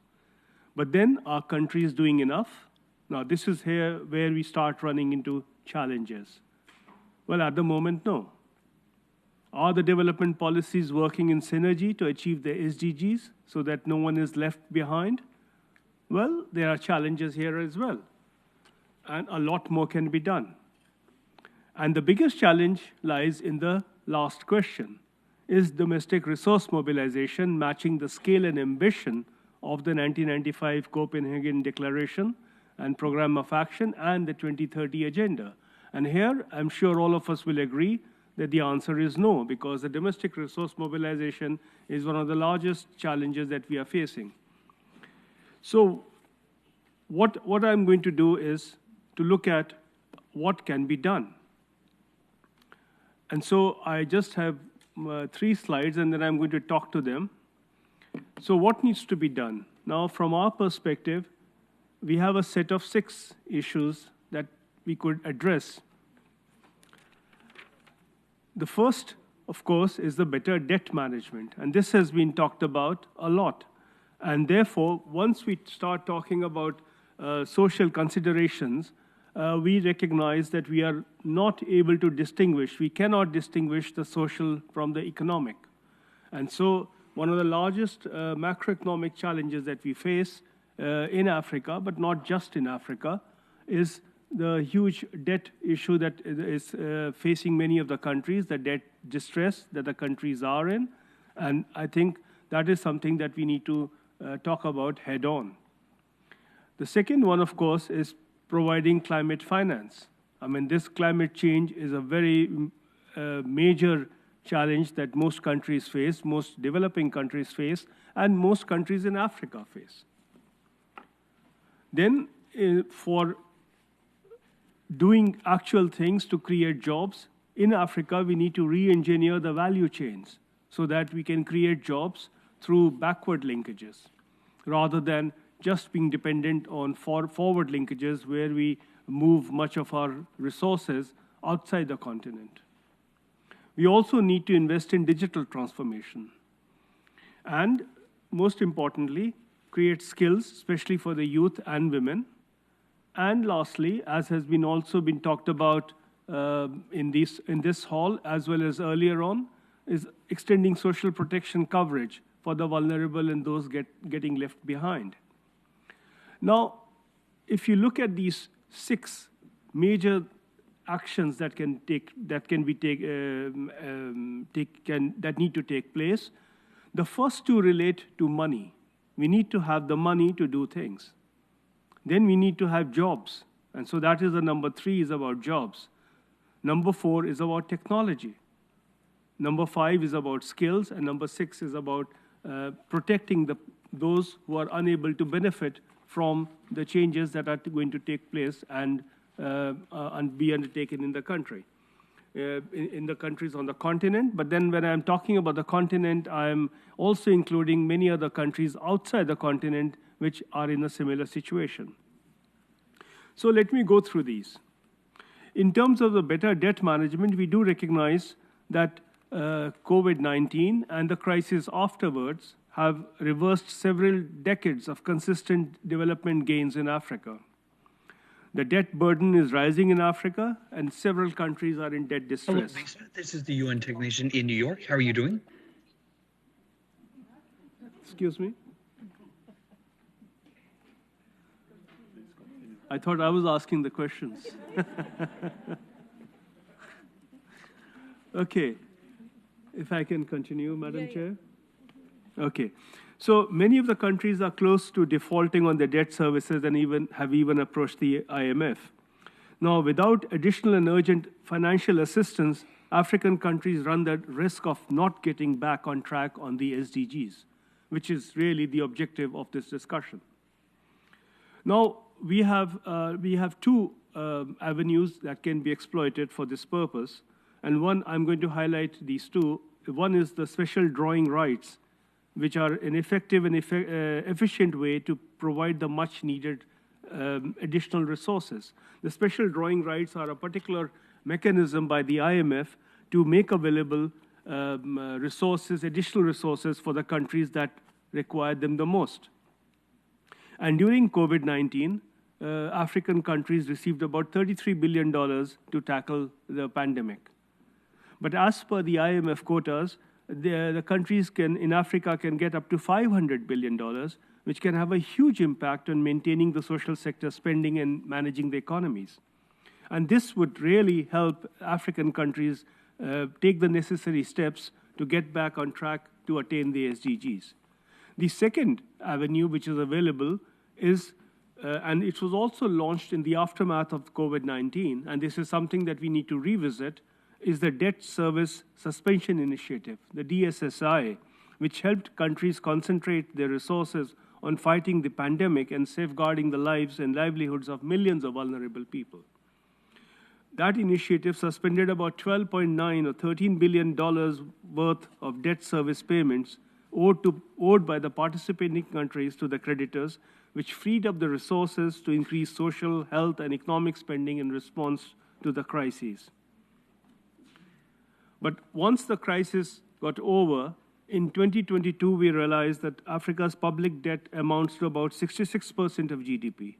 But then, are countries doing enough? Now, this is here where we start running into challenges. Well, at the moment, no. Are the development policies working in synergy to achieve the SDGs so that no one is left behind? Well, there are challenges here as well, and a lot more can be done. And the biggest challenge lies in the last question. Is domestic resource mobilization matching the scale and ambition of the 1995 Copenhagen Declaration and Program of Action and the 2030 Agenda? And here, I'm sure all of us will agree that the answer is no, because the domestic resource mobilization is one of the largest challenges that we are facing. So what I'm going to do is to look at what can be done. And so I just have 3 slides, and then I'm going to talk to them. So what needs to be done? Now, from our perspective, we have a set of 6 issues that we could address. The first, of course, is the better debt management, and this has been talked about a lot. And therefore, once we start talking about social considerations, we recognize that we are not able to distinguish, we cannot distinguish the social from the economic. And so one of the largest macroeconomic challenges that we face in Africa, but not just in Africa, is the huge debt issue that is facing many of the countries, the debt distress that the countries are in. And I think that is something that we need to talk about head on. The second one, of course, is providing climate finance. I mean, this climate change is a very major challenge that most countries face, most developing countries face, and most countries in Africa face. Then, for doing actual things to create jobs, in Africa, we need to re-engineer the value chains so that we can create jobs through backward linkages, rather than just being dependent on forward linkages where we move much of our resources outside the continent. We also need to invest in digital transformation. And most importantly, create skills, especially for the youth and women. And lastly, as has been also been talked about in this hall, as well as earlier on, is extending social protection coverage for the vulnerable and those getting left behind. Now, if you look at these 6 major actions that need to take place, the first 2 relate to money. We need to have the money to do things. Then we need to have jobs, and so that is the number 3 is about jobs. Number 4 is about technology. Number 5 is about skills, and number 6 is about protecting those who are unable to benefit from the changes that are going to take place and be undertaken in the country, in the countries on the continent. But then when I'm talking about the continent, I'm also including many other countries outside the continent which are in a similar situation. So let me go through these. In terms of the better debt management, we do recognize that COVID-19 and the crisis afterwards have reversed several decades of consistent development gains in Africa. The debt burden is rising in Africa, and several countries are in debt distress. Hello, Lisa. This is the UN technician in New York. How are you doing? Excuse me? I thought I was asking the questions. Okay. If I can continue, Madam Chair? Okay. So many of the countries are close to defaulting on their debt services and have approached the IMF. Now, without additional and urgent financial assistance, African countries run the risk of not getting back on track on the SDGs, which is really the objective of this discussion. Now, we have 2 avenues that can be exploited for this purpose, and one, I'm going to highlight these 2. One is the special drawing rights, which are an effective and efficient way to provide the much needed additional resources. The special drawing rights are a particular mechanism by the IMF to make available resources, additional resources for the countries that require them the most. And during COVID-19, African countries received about $33 billion to tackle the pandemic. But as per the IMF quotas, the countries in Africa can get up to $500 billion, which can have a huge impact on maintaining the social sector spending and managing the economies. And this would really help African countries take the necessary steps to get back on track to attain the SDGs. The second avenue which is available is, and it was also launched in the aftermath of COVID-19, and this is something that we need to revisit, is the Debt Service Suspension Initiative, the DSSI, which helped countries concentrate their resources on fighting the pandemic and safeguarding the lives and livelihoods of millions of vulnerable people. That initiative suspended about $12.9 or $13 billion worth of debt service payments owed by the participating countries to the creditors, which freed up the resources to increase social, health, and economic spending in response to the crises. But once the crisis got over, in 2022, we realized that Africa's public debt amounts to about 66% of GDP.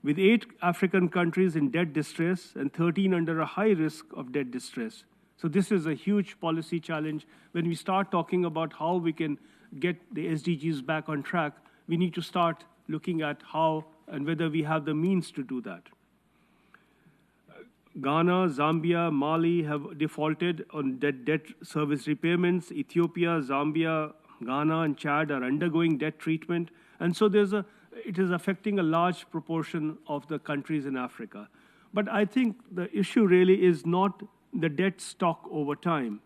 With 8 African countries in debt distress and 13 under a high risk of debt distress. So this is a huge policy challenge. When we start talking about how we can get the SDGs back on track, we need to start looking at how and whether we have the means to do that. Ghana, Zambia, Mali have defaulted on debt service repayments. Ethiopia, Zambia, Ghana, and Chad are undergoing debt treatment. And so it is affecting a large proportion of the countries in Africa. But I think the issue really is not the debt stock over time.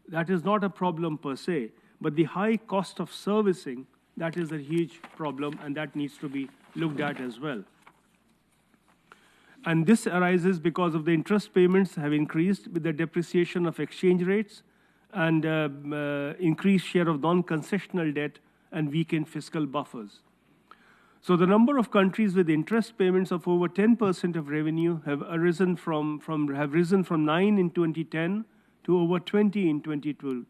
That is not a problem per se, but the high cost of servicing, that is a huge problem, and that needs to be looked at as well. And this arises because of the interest payments have increased with the depreciation of exchange rates and increased share of non-concessional debt and weakened fiscal buffers. So the number of countries with interest payments of over 10% of revenue have risen from 9 in 2010 to over 20 in 2012.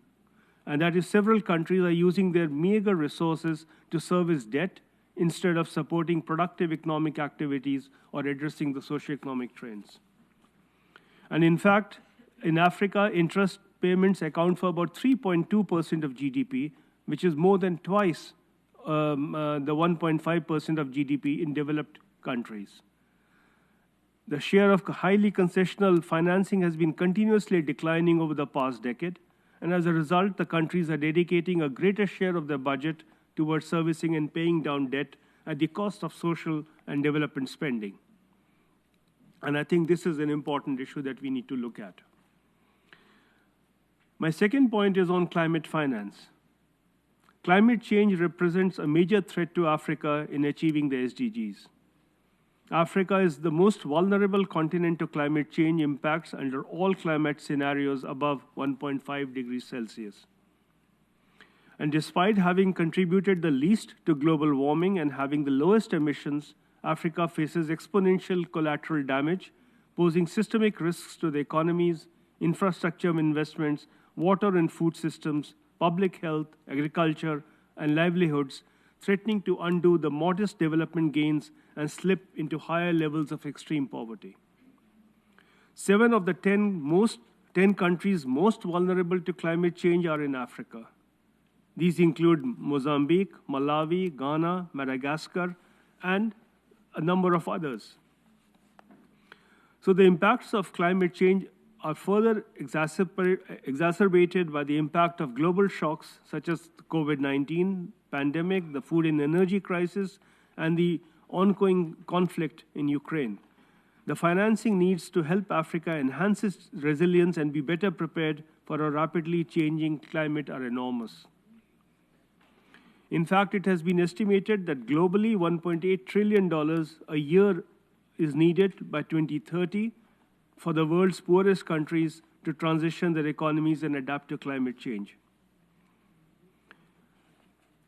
And that is several countries are using their meager resources to service debt instead of supporting productive economic activities or addressing the socioeconomic trends. And in fact, in Africa, interest payments account for about 3.2% of GDP, which is more than twice the 1.5% of GDP in developed countries. The share of highly concessional financing has been continuously declining over the past decade, and as a result, the countries are dedicating a greater share of their budget towards servicing and paying down debt at the cost of social and development spending. And I think this is an important issue that we need to look at. My second point is on climate finance. Climate change represents a major threat to Africa in achieving the SDGs. Africa is the most vulnerable continent to climate change impacts under all climate scenarios above 1.5 degrees Celsius. And despite having contributed the least to global warming and having the lowest emissions, Africa faces exponential collateral damage, posing systemic risks to the economies, infrastructure investments, water and food systems, public health, agriculture, and livelihoods, threatening to undo the modest development gains and slip into higher levels of extreme poverty. 7 of the 10 countries most vulnerable to climate change are in Africa. These include Mozambique, Malawi, Ghana, Madagascar, and a number of others. So the impacts of climate change are further exacerbated by the impact of global shocks such as the COVID-19 pandemic, the food and energy crisis, and the ongoing conflict in Ukraine. The financing needs to help Africa enhance its resilience and be better prepared for a rapidly changing climate are enormous. In fact, it has been estimated that globally $1.8 trillion a year is needed by 2030 for the world's poorest countries to transition their economies and adapt to climate change.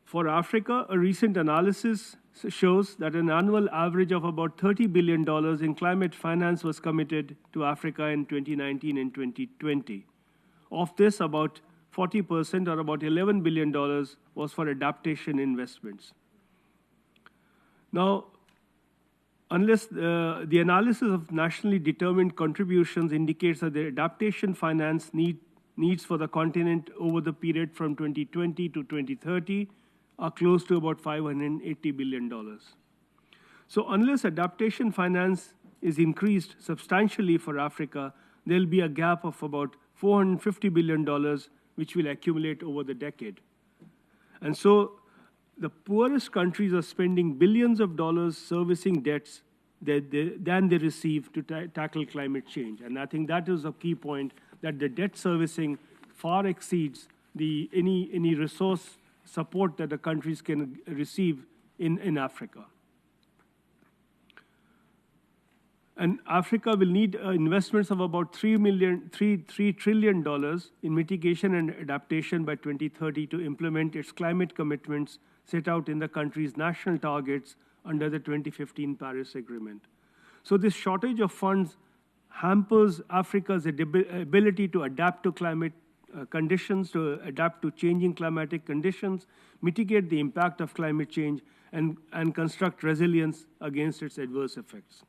For Africa, a recent analysis shows that an annual average of about $30 billion in climate finance was committed to Africa in 2019 and 2020. Of this, about 40% or about $11 billion was for adaptation investments. Now, unless the analysis of nationally determined contributions indicates that the adaptation finance needs for the continent over the period from 2020 to 2030 are close to about $580 billion. So unless adaptation finance is increased substantially for Africa, there will be a gap of about $450 billion, which will accumulate over the decade. And so the poorest countries are spending billions of dollars servicing debts than they receive to tackle climate change. And I think that is a key point, that the debt servicing far exceeds any resource support that the countries can receive in Africa. And Africa will need investments of about $3 trillion in mitigation and adaptation by 2030 to implement its climate commitments set out in the country's national targets under the 2015 Paris Agreement. So this shortage of funds hampers Africa's ability to adapt to climate conditions, to adapt to changing climatic conditions, mitigate the impact of climate change, and construct resilience against its adverse effects.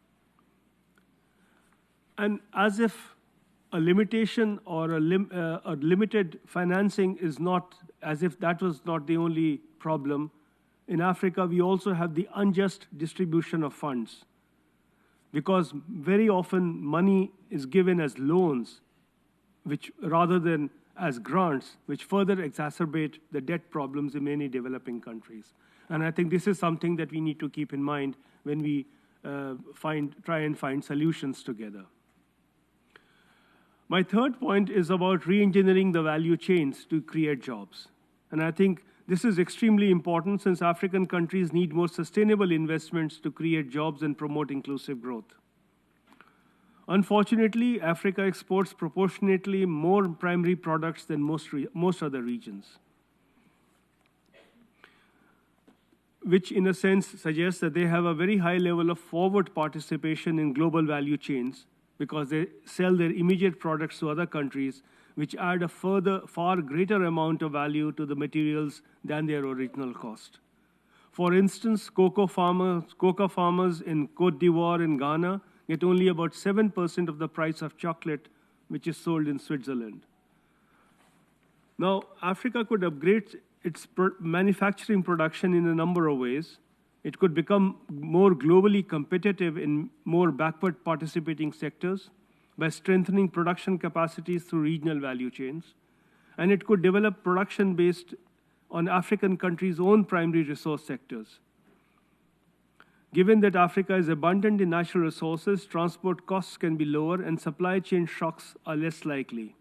And as if a limitation or a limited financing is not, as if that was not the only problem, in Africa we also have the unjust distribution of funds. Because very often money is given as loans, which rather than as grants, which further exacerbate the debt problems in many developing countries. And I think this is something that we need to keep in mind when we try and find solutions together. My third point is about re-engineering the value chains to create jobs. And I think this is extremely important since African countries need more sustainable investments to create jobs and promote inclusive growth. Unfortunately, Africa exports proportionately more primary products than most other regions, which in a sense suggests that they have a very high level of forward participation in global value chains because they sell their immediate products to other countries, which add a far greater amount of value to the materials than their original cost. For instance, cocoa farmers in Cote d'Ivoire and Ghana get only about 7% of the price of chocolate, which is sold in Switzerland. Now, Africa could upgrade its manufacturing production in a number of ways. It could become more globally competitive in more backward participating sectors by strengthening production capacities through regional value chains. And it could develop production based on African countries' own primary resource sectors. Given that Africa is abundant in natural resources, transport costs can be lower and supply chain shocks are less likely.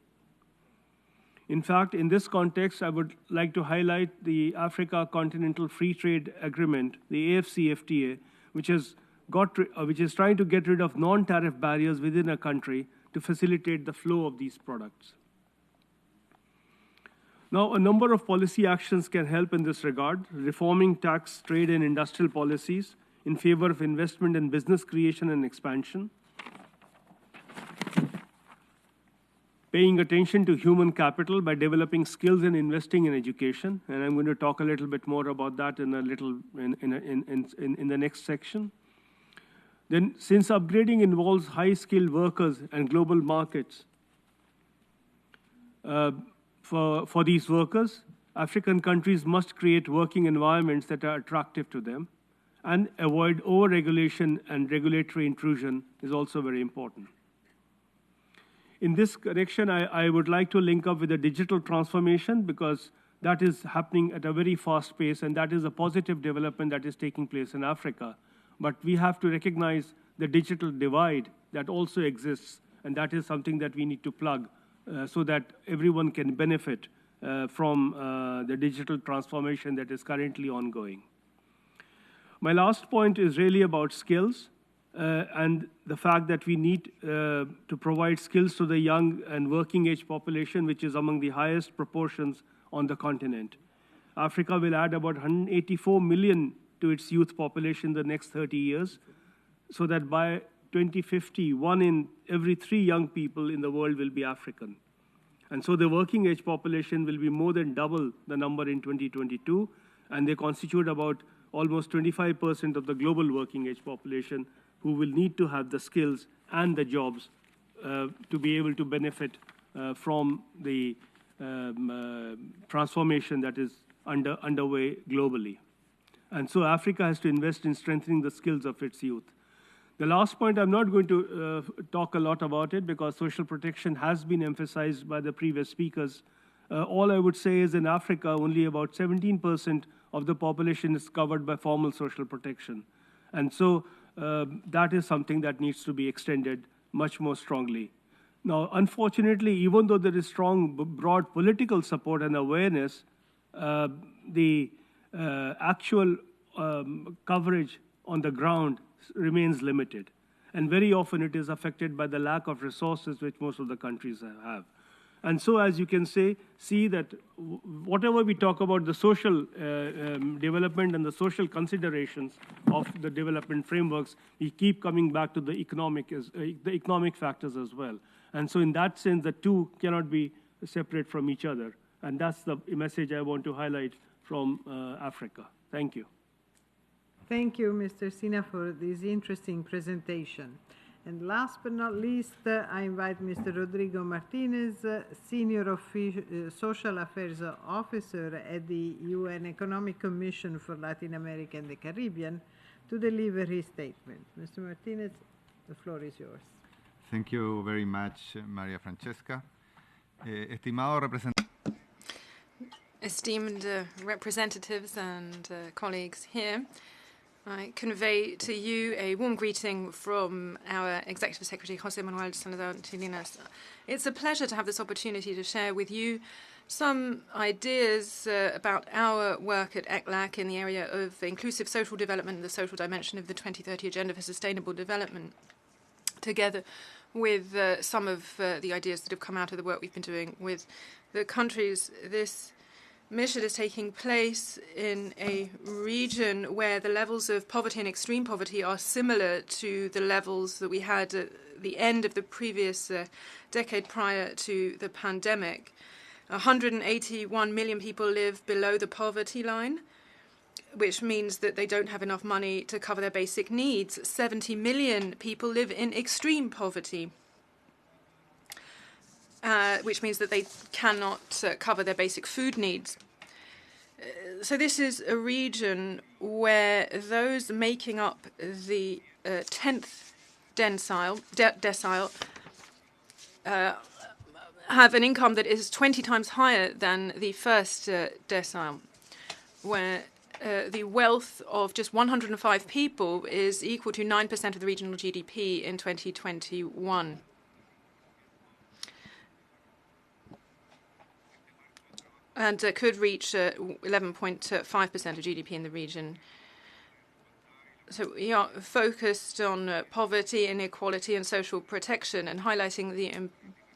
In fact, in this context, I would like to highlight the Africa Continental Free Trade Agreement, the AFCFTA, which is trying to get rid of non-tariff barriers within a country to facilitate the flow of these products. Now, a number of policy actions can help in this regard, reforming tax, trade, and industrial policies in favor of investment in business creation and expansion, paying attention to human capital by developing skills and investing in education, and I'm going to talk a little bit more about that in the next section. Then, since upgrading involves high-skilled workers and global markets for these workers, African countries must create working environments that are attractive to them, and avoid over-regulation and regulatory intrusion is also very important. In this connection, I would like to link up with the digital transformation because that is happening at a very fast pace, and that is a positive development that is taking place in Africa. But we have to recognize the digital divide that also exists, and that is something that we need to plug so that everyone can benefit from the digital transformation that is currently ongoing. My last point is really about skills and the fact that we need to provide skills to the young and working age population, which is among the highest proportions on the continent. Africa will add about 184 million to its youth population in the next 30 years, so that by 2050, 1 in every 3 young people in the world will be African. And so the working age population will be more than double the number in 2022, and they constitute about almost 25% of the global working age population who will need to have the skills and the jobs to be able to benefit from the transformation that is underway globally. And so Africa has to invest in strengthening the skills of its youth. The last point, I'm not going to talk a lot about it because social protection has been emphasized by the previous speakers. All I would say is in Africa, only about 17% of the population is covered by formal social protection. And so that is something that needs to be extended much more strongly. Now, unfortunately, even though there is strong, broad political support and awareness, the actual coverage on the ground remains limited. And very often it is affected by the lack of resources which most of the countries have. And so, as you can see that whatever we talk about the social development and the social considerations of the development frameworks, we keep coming back to the economic factors as well. And so in that sense, the two cannot be separate from each other. And that's the message I want to highlight from Africa. Thank you. Thank you, Mr. Sina, for this interesting presentation. And last but not least, I invite Mr. Rodrigo Martinez, Senior Social Affairs Officer at the UN Economic Commission for Latin America and the Caribbean, to deliver his statement. Mr. Martinez, the floor is yours. Thank you very much, Maria Francesca. Estimado representante. Esteemed representatives and colleagues here, I convey to you a warm greeting from our Executive Secretary, José Manuel Salazar Tilinas. It's a pleasure to have this opportunity to share with you some ideas about our work at ECLAC in the area of inclusive social development and the social dimension of the 2030 Agenda for Sustainable Development, together with some of the ideas that have come out of the work we've been doing with the countries. This mission is taking place in a region where the levels of poverty and extreme poverty are similar to the levels that we had at the end of the previous decade prior to the pandemic. 181 million people live below the poverty line, which means that they don't have enough money to cover their basic needs. 70 million people live in extreme poverty, which means that they cannot cover their basic food needs. So this is a region where those making up the 10th decile have an income that is 20 times higher than the first decile, where the wealth of just 105 people is equal to 9% of the regional GDP in 2021. And could reach 11.5% of GDP in the region. So we are focused on poverty, inequality, and social protection, and highlighting the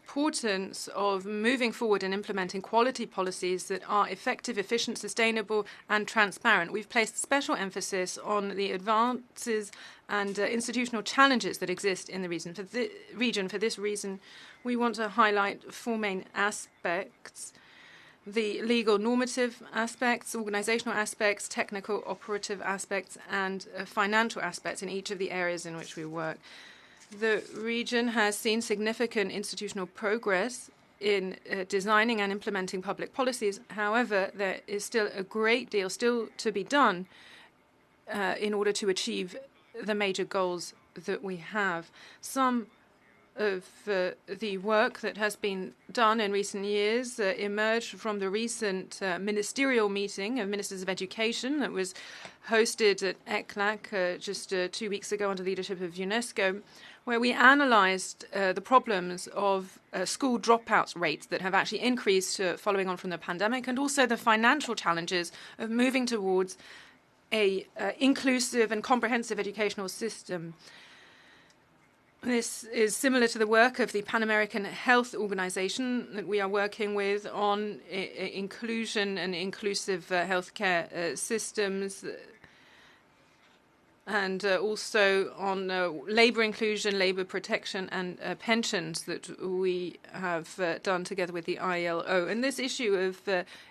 importance of moving forward and implementing quality policies that are effective, efficient, sustainable, and transparent. We've placed special emphasis on the advances and institutional challenges that exist in the region. For this reason, we want to highlight four main aspects: the legal normative aspects, organizational aspects, technical operative aspects, and financial aspects in each of the areas in which we work. The region has seen significant institutional progress in designing and implementing public policies. However, there is still a great deal still to be done in order to achieve the major goals that we have. Some of the work that has been done in recent years emerged from the recent ministerial meeting of Ministers of Education that was hosted at ECLAC just 2 weeks ago under the leadership of UNESCO, where we analyzed the problems of school dropouts rates that have actually increased following on from the pandemic, and also the financial challenges of moving towards a inclusive and comprehensive educational system. This is similar to the work of the Pan American Health Organization that we are working with on inclusion and inclusive healthcare systems, and also on labor inclusion, labor protection, and pensions that we have done together with the ILO. And this issue of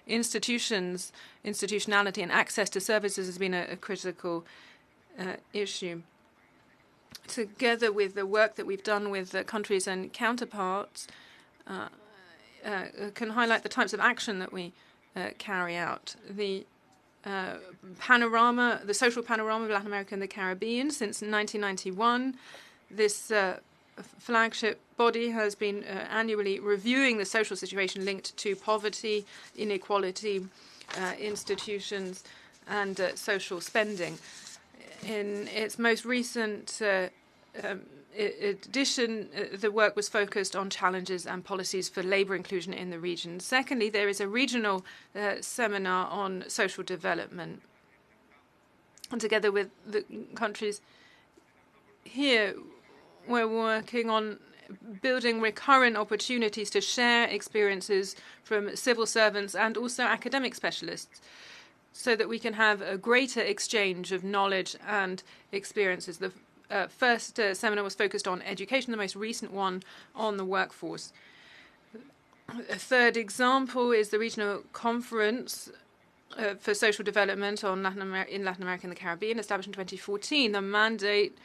institutionality, and access to services has been a critical issue. Together with the work that we've done with countries and counterparts, can highlight the types of action that we carry out. The panorama, the social panorama of Latin America and the Caribbean since 1991. This flagship body has been annually reviewing the social situation linked to poverty, inequality, institutions, and social spending. In its most recent edition, the work was focused on challenges and policies for labor inclusion in the region. Secondly, there is a regional seminar on social development. And together with the countries here, we're working on building recurrent opportunities to share experiences from civil servants and also academic specialists, so that we can have a greater exchange of knowledge and experiences. The first seminar was focused on education, the most recent one on the workforce. A third example is the regional conference for social development in Latin America and the Caribbean, established in 2014. The mandate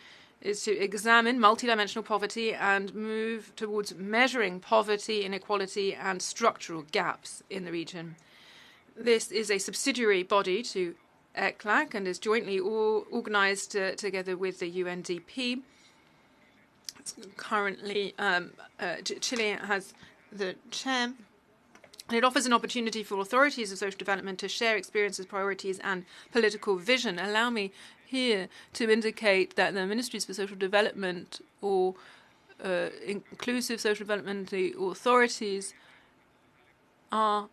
is to examine multidimensional poverty and move towards measuring poverty, inequality, and structural gaps in the region. This is a subsidiary body to ECLAC and is jointly organized together with the UNDP. Currently, Chile has the chair. And it offers an opportunity for authorities of social development to share experiences, priorities, and political vision. Allow me here to indicate that the Ministries for Social Development or inclusive social development, the authorities are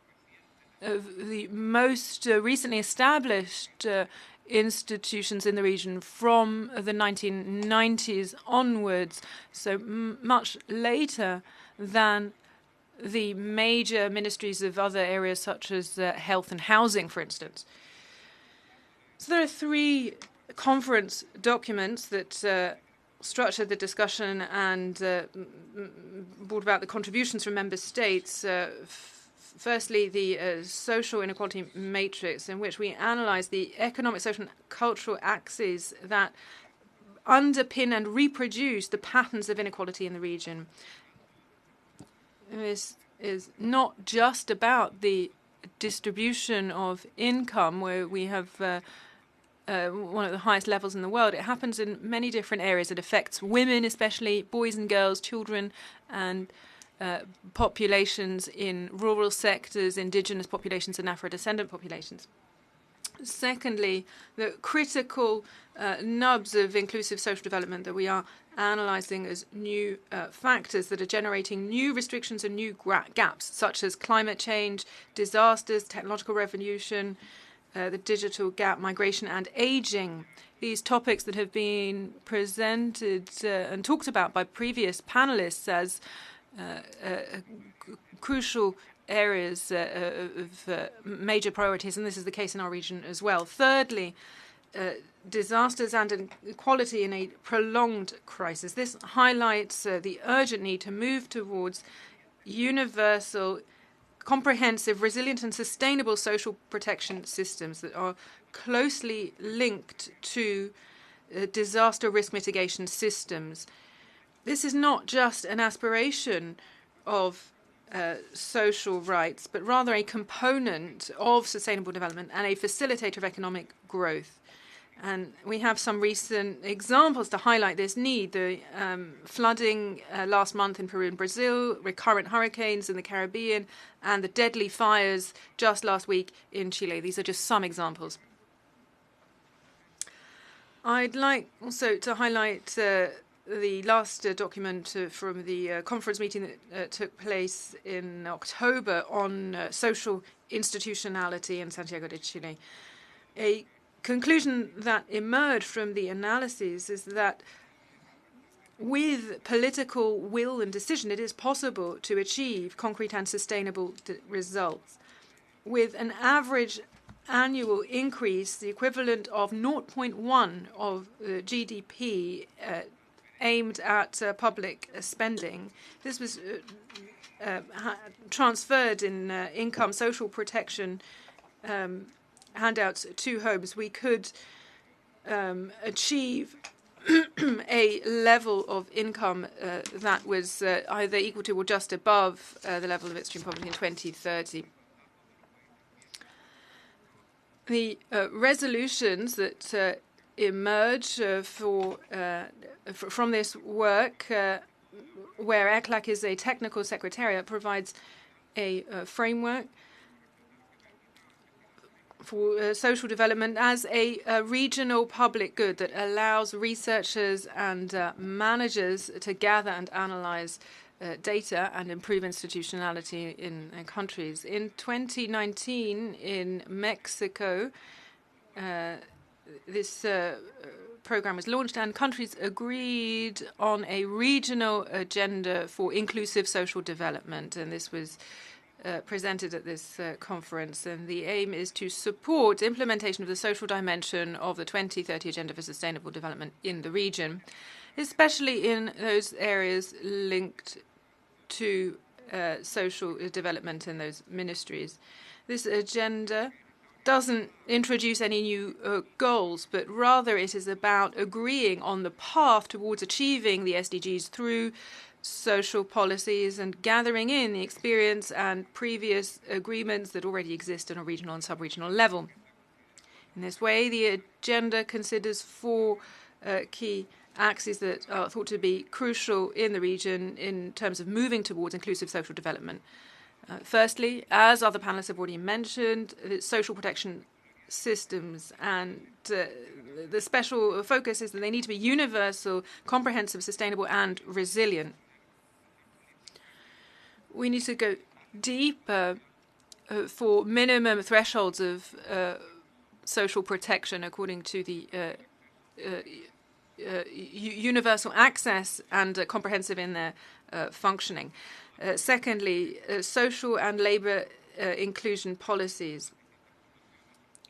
the most recently established institutions in the region from the 1990s onwards, so much later than the major ministries of other areas such as health and housing, for instance. So there are three conference documents that structured the discussion and brought about the contributions from member states. Firstly, the social inequality matrix, in which we analyze the economic, social, and cultural axes that underpin and reproduce the patterns of inequality in the region. This is not just about the distribution of income, where we have one of the highest levels in the world. It happens in many different areas. It affects women, especially boys and girls, children, and populations in rural sectors, indigenous populations, and Afro-descendant populations. Secondly, the critical nubs of inclusive social development that we are analyzing as new factors that are generating new restrictions and new gaps, such as climate change, disasters, technological revolution, the digital gap, migration, and aging. These topics that have been presented and talked about by previous panelists as crucial areas of major priorities, and this is the case in our region as well. Thirdly, disasters and inequality in a prolonged crisis. This highlights the urgent need to move towards universal, comprehensive, resilient, and sustainable social protection systems that are closely linked to disaster risk mitigation systems. This is not just an aspiration of social rights, but rather a component of sustainable development and a facilitator of economic growth. And we have some recent examples to highlight this need. The flooding last month in Peru and Brazil, recurrent hurricanes in the Caribbean, and the deadly fires just last week in Chile. These are just some examples. I'd like also to highlight the last document from the conference meeting that took place in October on social institutionality in Santiago de Chile. A conclusion that emerged from the analyses is that with political will and decision, it is possible to achieve concrete and sustainable results. With an average annual increase, the equivalent of 0.1 of GDP aimed at public spending, this was transferred in income, social protection, handouts to homes. We could achieve a level of income that was either equal to or just above the level of extreme poverty in 2030. The resolutions that emerge from this work, where ECLAC is a technical secretariat, provides a framework for social development as a regional public good that allows researchers and managers to gather and analyze data and improve institutionality in countries. In 2019, in Mexico, this program was launched, and countries agreed on a regional agenda for inclusive social development, and this was presented at this conference. And the aim is to support implementation of the social dimension of the 2030 Agenda for Sustainable Development in the region, especially in those areas linked to social development in those ministries. This agenda doesn't introduce any new goals, but rather it is about agreeing on the path towards achieving the SDGs through social policies and gathering in the experience and previous agreements that already exist on a regional and sub-regional level. In this way, the agenda considers four key axes that are thought to be crucial in the region in terms of moving towards inclusive social development. Firstly, as other panelists have already mentioned, social protection systems, and the special focus is that they need to be universal, comprehensive, sustainable, and resilient. We need to go deeper for minimum thresholds of social protection according to the universal access and comprehensive in their functioning. Secondly, social and labour inclusion policies.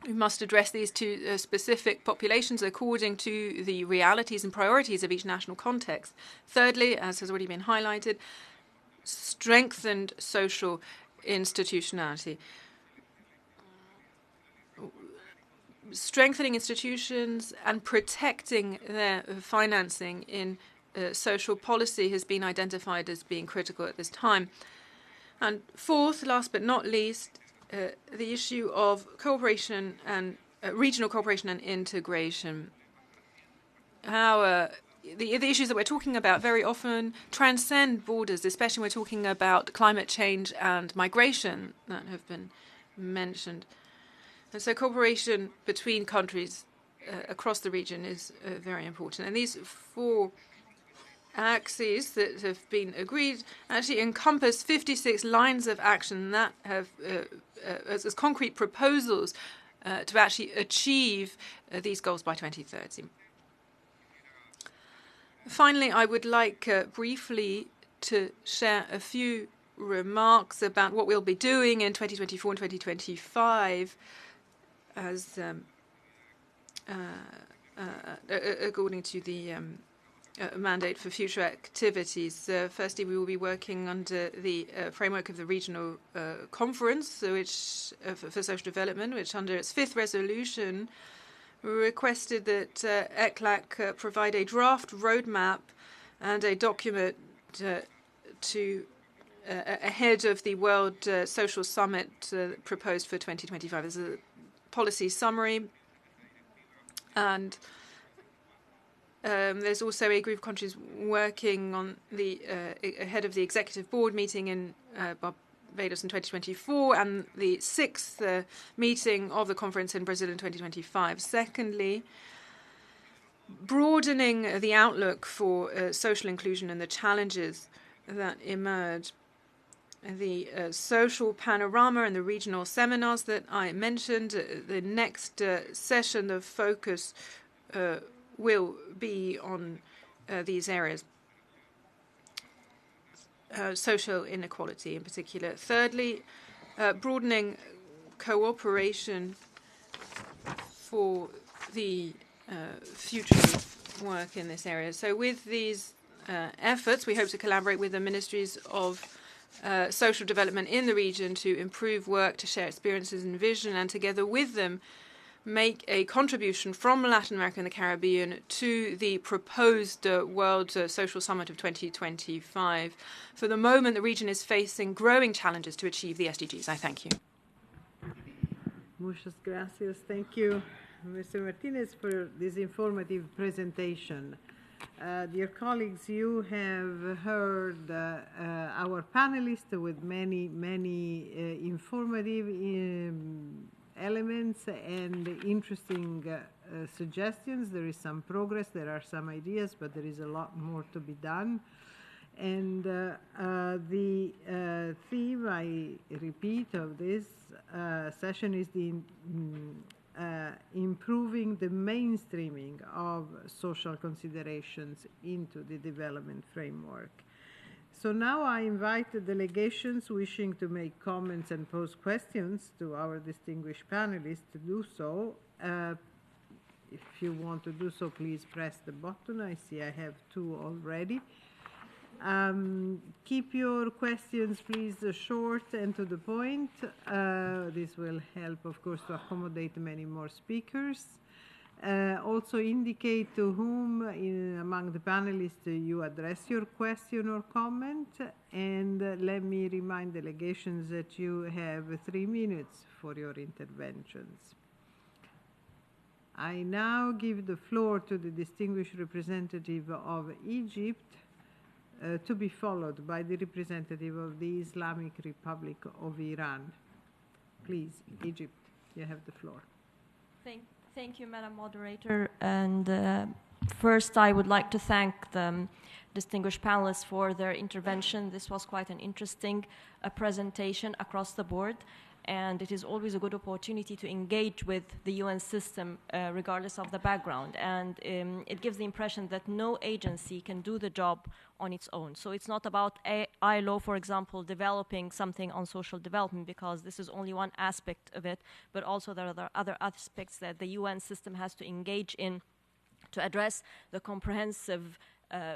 We must address these to specific populations according to the realities and priorities of each national context. Thirdly, as has already been highlighted, strengthened social institutionality. Strengthening institutions and protecting their financing in social policy has been identified as being critical at this time. And fourth, last but not least, the issue of cooperation and regional cooperation and integration. The issues that we're talking about very often transcend borders, especially when we're talking about climate change and migration that have been mentioned. And so cooperation between countries across the region is very important. And these four axes that have been agreed actually encompass 56 lines of action that have, as concrete proposals to actually achieve these goals by 2030. Finally, I would like briefly to share a few remarks about what we'll be doing in 2024 and 2025 as according to the mandate for future activities. Firstly, we will be working under the framework of the regional conference, which for social development, which under its 5th resolution requested that ECLAC provide a draft roadmap and a document to ahead of the World Social Summit proposed for 2025. There's a policy summary, and there's also a group of countries working on the ahead of the executive board meeting in Barbados in 2024 and the 6th meeting of the conference in Brazil in 2025. Secondly, broadening the outlook for social inclusion and the challenges that emerge. The social panorama and the regional seminars that I mentioned, the next session of focus will be on these areas, social inequality in particular. Thirdly, broadening cooperation for the future work in this area. So with these efforts, we hope to collaborate with the ministries of social development in the region to improve work, to share experiences and vision, and together with them make a contribution from Latin America and the Caribbean to the proposed World Social Summit of 2025. For the moment, the region is facing growing challenges to achieve the SDGs. I thank you. Muchas gracias. Thank you, Mr. Martinez, for this informative presentation. Dear colleagues, you have heard our panelists with many informative elements and interesting suggestions. There is some progress, there are some ideas, but there is a lot more to be done. And the theme, I repeat, of this session is the improving the mainstreaming of social considerations into the development framework. So now I invite the delegations wishing to make comments and pose questions to our distinguished panelists to do so. If you want to do so, please press the button. I see I have two already. Keep your questions, please, short and to the point. This will help, of course, to accommodate many more speakers. Also indicate to whom among the panelists you address your question or comment. And let me remind delegations that you have 3 minutes for your interventions. I now give the floor to the distinguished representative of Egypt, to be followed by the representative of the Islamic Republic of Iran. Please, Egypt, you have the floor. Thank you, Madam Moderator. And first, I would like to thank the distinguished panelists for their intervention. This was quite an interesting presentation across the board. And it is always a good opportunity to engage with the UN system regardless of the background. And it gives the impression that no agency can do the job on its own. So it's not about ILO, for example, developing something on social development, because this is only one aspect of it, but also there are other aspects that the UN system has to engage in to address the comprehensive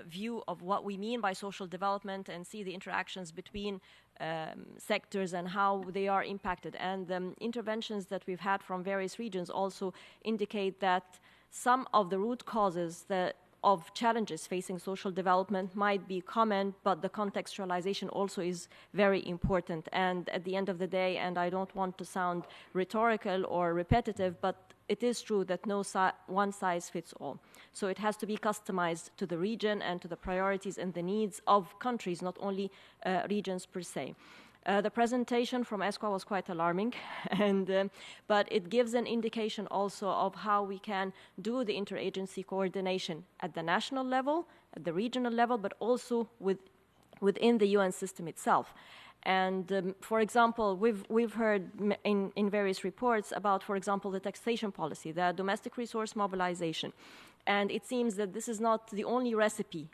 view of what we mean by social development and see the interactions between sectors and how they are impacted. And the interventions that we've had from various regions also indicate that some of the root causes of challenges facing social development might be common, but the contextualization also is very important. And at the end of the day, and I don't want to sound rhetorical or repetitive, but it is true that no one size fits all. So it has to be customized to the region and to the priorities and the needs of countries, not only regions per se. The presentation from ESCWA was quite alarming, but it gives an indication also of how we can do the interagency coordination at the national level, at the regional level, but also within the UN system itself. And for example, we've heard in various reports about, for example, the taxation policy, the domestic resource mobilization. And it seems that this is not the only recipe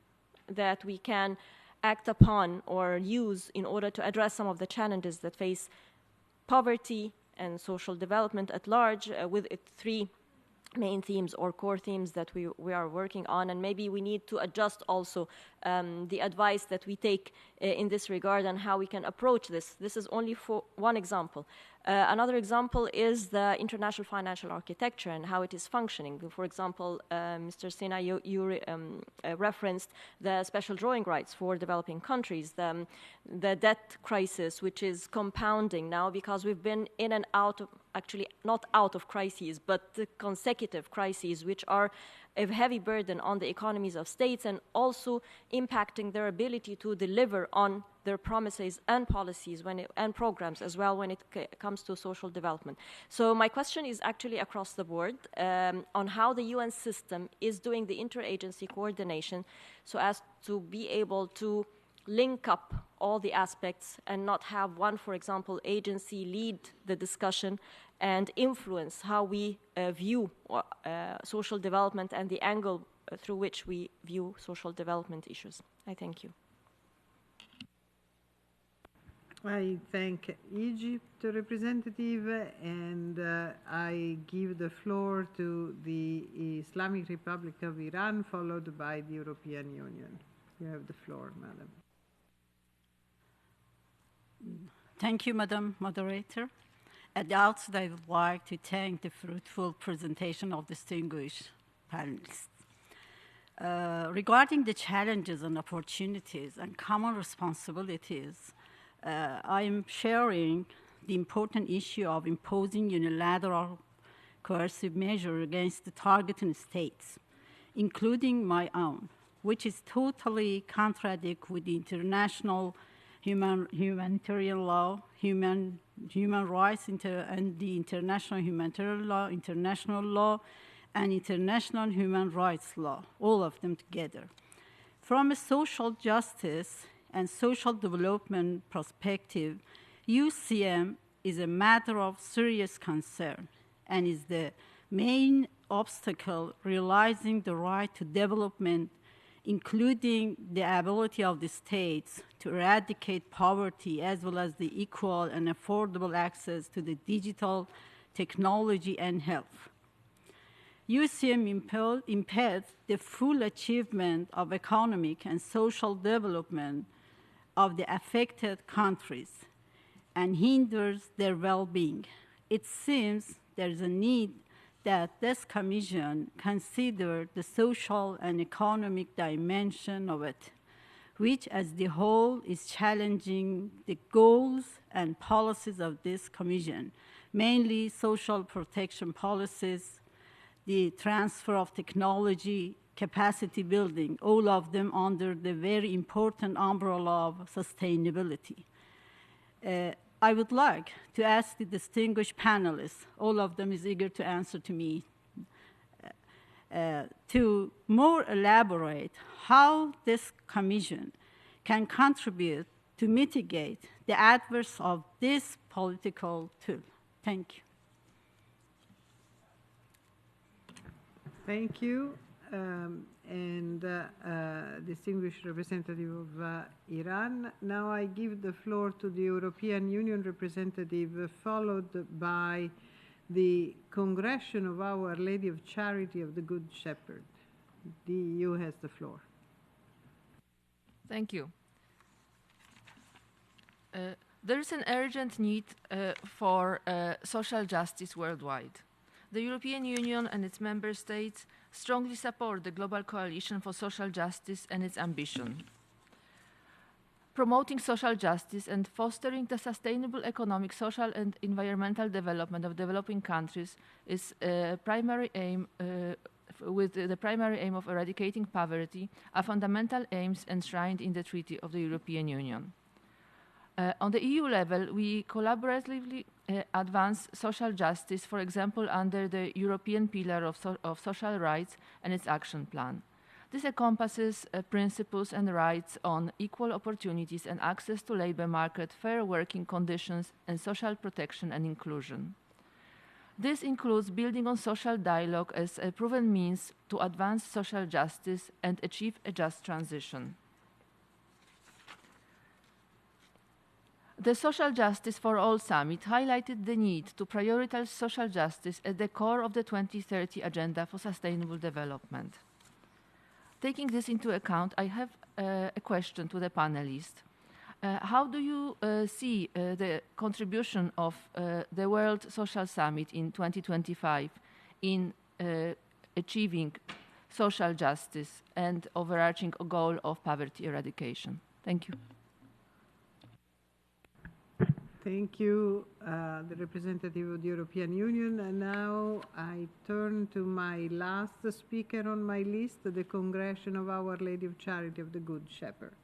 that we can act upon or use in order to address some of the challenges that face poverty and social development at large, with its 3 main themes or core themes that we are working on. And maybe we need to adjust also the advice that we take in this regard and how we can approach this. This is only for one example. Another example is the international financial architecture and how it is functioning. For example, Mr. Sina, you referenced the special drawing rights for developing countries, the debt crisis, which is compounding now because we've been in and out of, actually not out of crises, but the consecutive crises, which are a heavy burden on the economies of states and also impacting their ability to deliver on their promises and policies and programs as well when it comes to social development. So my question is actually across the board on how the UN system is doing the interagency coordination so as to be able to link up all the aspects and not have one, for example, agency lead the discussion and influence how we view social development and the angle through which we view social development issues. I thank you. I thank Egypt representative, and I give the floor to the Islamic Republic of Iran, followed by the European Union. You have the floor, madam. Thank you, Madam Moderator. At the outset, I would like to thank the fruitful presentation of distinguished panelists. Regarding the challenges and opportunities and common responsibilities, I am sharing the important issue of imposing unilateral coercive measures against the targeted states, including my own, which is totally contradictory with the international humanitarian law, human rights, and the international humanitarian law, international law, and international human rights law, all of them together. From a social justice and social development perspective, UCM is a matter of serious concern, and is the main obstacle realizing the right to development, including the ability of the states to eradicate poverty as well as the equal and affordable access to the digital technology and health. UCM impedes the full achievement of economic and social development of the affected countries and hinders their well-being. It seems there is a need that this commission consider the social and economic dimension of it, which as the whole is challenging the goals and policies of this commission, mainly social protection policies, the transfer of technology, capacity building, all of them under the very important umbrella of sustainability. I would like to ask the distinguished panelists, all of them is eager to answer to me, to more elaborate how this commission can contribute to mitigate the adverse of this political tool. Thank you. Thank you. Distinguished representative of Iran. Now I give the floor to the European Union representative, followed by the Congregation of Our Lady of Charity of the Good Shepherd. The EU has the floor. Thank you. There is an urgent need for social justice worldwide. The European Union and its member states strongly support the Global Coalition for Social Justice and its ambition. Promoting social justice and fostering the sustainable economic, social, and environmental development of developing countries is a primary aim, with the primary aim of eradicating poverty, are fundamental aims enshrined in the Treaty of the European Union. On the EU level, we collaboratively advance social justice, for example, under the European Pillar of Social Rights and its action plan. This encompasses principles and rights on equal opportunities and access to labor market, fair working conditions, and social protection and inclusion. This includes building on social dialogue as a proven means to advance social justice and achieve a just transition. The Social Justice for All Summit highlighted the need to prioritize social justice at the core of the 2030 Agenda for Sustainable Development. Taking this into account, I have a question to the panelists. How do you see the contribution of the World Social Summit in 2025 in achieving social justice and overarching goal of poverty eradication? Thank you. Thank you, the representative of the European Union. And now I turn to my last speaker on my list, the Congregation of Our Lady of Charity of the Good Shepherd.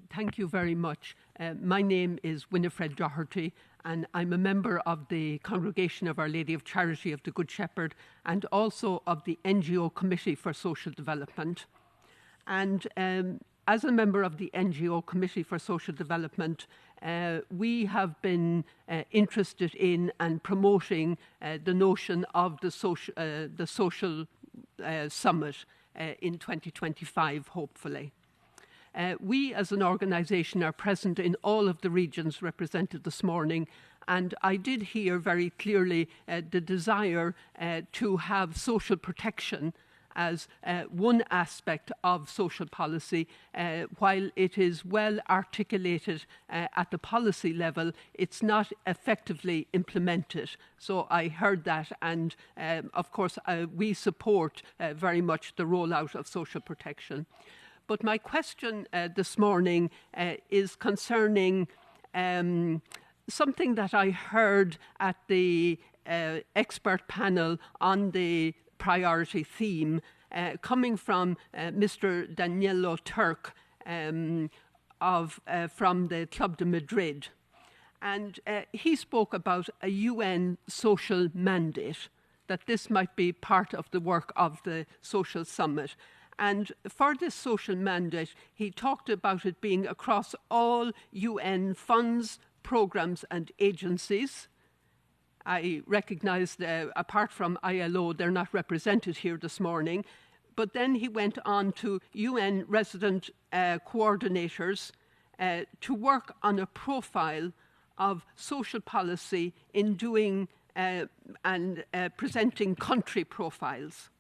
Thank you very much. My name is Winifred Doherty, and I'm a member of the Congregation of Our Lady of Charity of the Good Shepherd and also of the NGO Committee for Social Development. And as a member of the NGO Committee for Social Development, we have been interested in and promoting the notion of the social summit in 2025, hopefully. We as an organisation are present in all of the regions represented this morning, and I did hear very clearly the desire to have social protection as one aspect of social policy. While it is well articulated at the policy level, it's not effectively implemented. So I heard that, and of course we support very much the rollout of social protection. But my question this morning is concerning something that I heard at the expert panel on the priority theme coming from Mr. Daniello Turk from the Club de Madrid. And he spoke about a UN social mandate, that this might be part of the work of the social summit. And for this social mandate, he talked about it being across all UN funds, programs and agencies. I recognize that apart from ILO, they're not represented here this morning. But then he went on to UN resident coordinators to work on a profile of social policy in doing and presenting country profiles.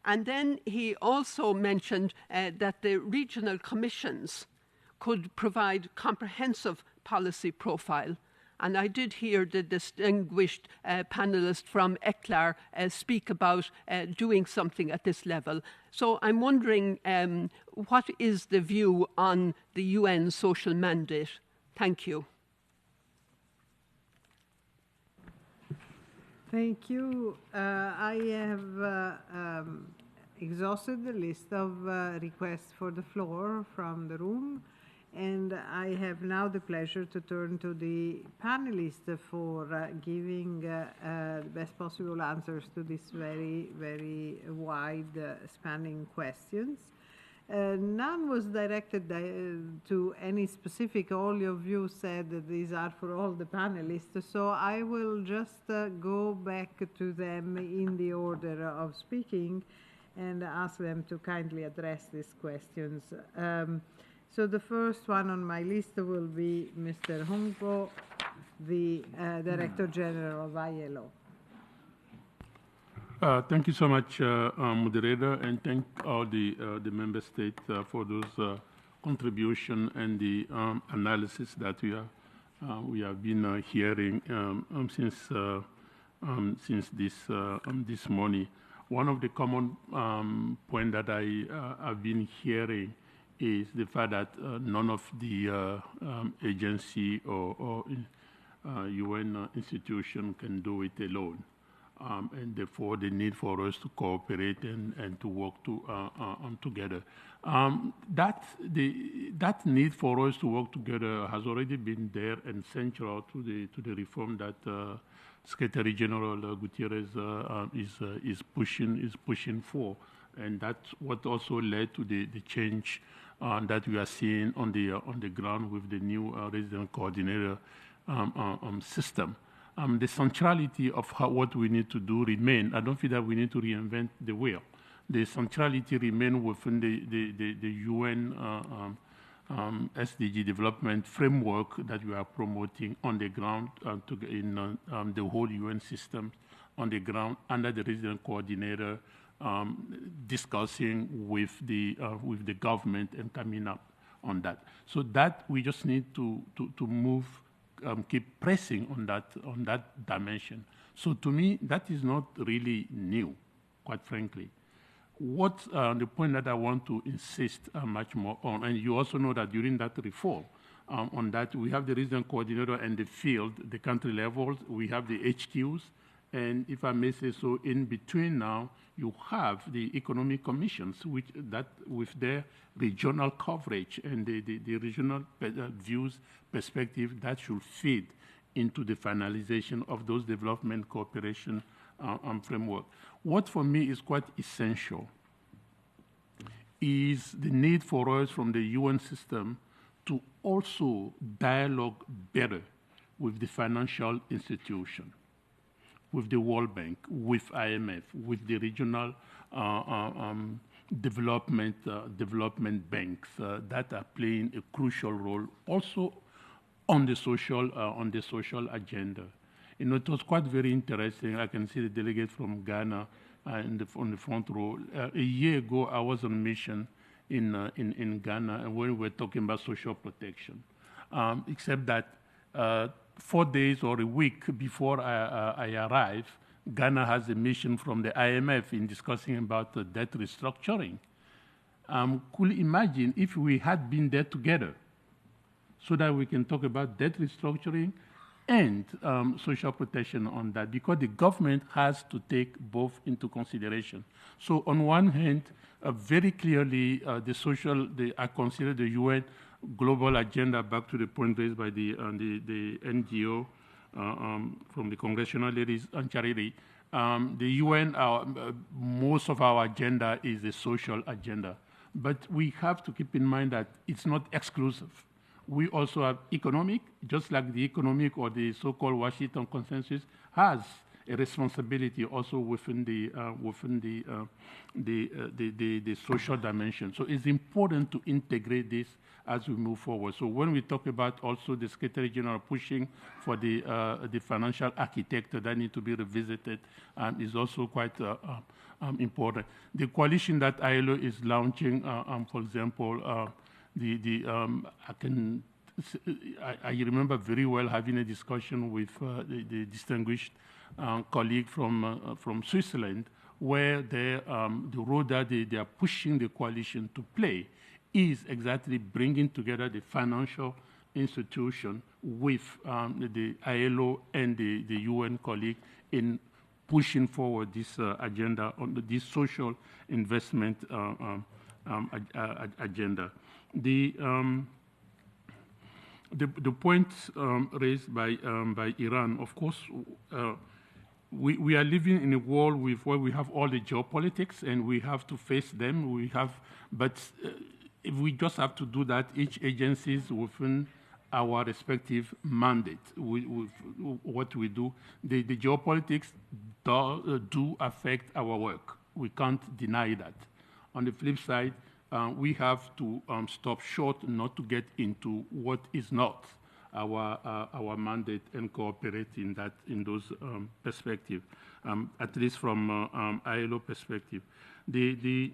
And then he also mentioned that the regional commissions could provide comprehensive policy profile. And I did hear the distinguished panelist from ECLAR speak about doing something at this level. So I'm wondering what is the view on the UN social mandate? Thank you. Thank you. I have exhausted the list of requests for the floor from the room. And I have now the pleasure to turn to the panelists for giving the best possible answers to these very, very wide spanning questions. None was directed to any specific. All of you said that these are for all the panelists. So I will just go back to them in the order of speaking and ask them to kindly address these questions. So the first one on my list will be Mr. Hongpo, the Director General of ILO. Thank you so much, moderator, and thank all the member states for those contribution and the analysis that we have been hearing since this morning. One of the common points that I have been hearing is the fact that none of the agency or UN institution can do it alone. And therefore the need for us to cooperate and to work together. That need for us to work together has already been there and central to the reform that Secretary General Gutierrez is pushing for, and that's what also led to the change that we are seeing on the ground with the new resident coordinator system. The centrality of what we need to do remain. I don't feel that we need to reinvent the wheel. The centrality remain within the UN SDG development framework that we are promoting on the ground in the whole UN system on the ground under the resident coordinator, discussing with the government and coming up on that. So that we just need to move. Keep pressing on that dimension. So to me, that is not really new, quite frankly. What the point that I want to insist much more on, and you also know that during that reform, on that we have the resident coordinator and the field, the country levels, we have the HQs, and if I may say so, in between now, you have the economic commissions, which that with their regional coverage and the regional views, perspective that should feed into the finalization of those development cooperation framework. What for me is quite essential is the need for us from the UN system to also dialogue better with the financial institution, with the World Bank, with IMF, with the regional development banks that are playing a crucial role also on the social agenda. You know, it was quite very interesting. I can see the delegate from Ghana on the front row. A year ago, I was on mission in Ghana, and when we were talking about social protection, except that 4 days or a week before I arrived, Ghana has a mission from the IMF in discussing about debt restructuring. Could you imagine if we had been there together so that we can talk about debt restructuring and social protection on that, because the government has to take both into consideration. So on one hand, very clearly, I consider the UN global agenda, back to the point raised by the NGO from the Congressional Ladies and Charity. The UN, most of our agenda is a social agenda. But we have to keep in mind that it's not exclusive. we also have economic, just like the economic or the so-called Washington Consensus has a responsibility also within the social dimension. So it's important to integrate this as we move forward. So when we talk about also the Secretary General pushing for the financial architecture that need to be revisited, is also quite important. The coalition that ILO is launching, for example, I remember very well having a discussion with the distinguished colleague from Switzerland, where the role that they are pushing the coalition to play is exactly bringing together the financial institution with the ILO and the UN colleague in pushing forward this agenda on this social investment agenda. The point raised by Iran, of course, we are living in a world where we have all the geopolitics and we have to face them. But if we just have to do that, each agency is within our respective mandate with what we do. The geopolitics do affect our work. We can't deny that. On the flip side, we have to stop short not to get into what is not our mandate and cooperate in those perspectives, at least from ILO perspective. The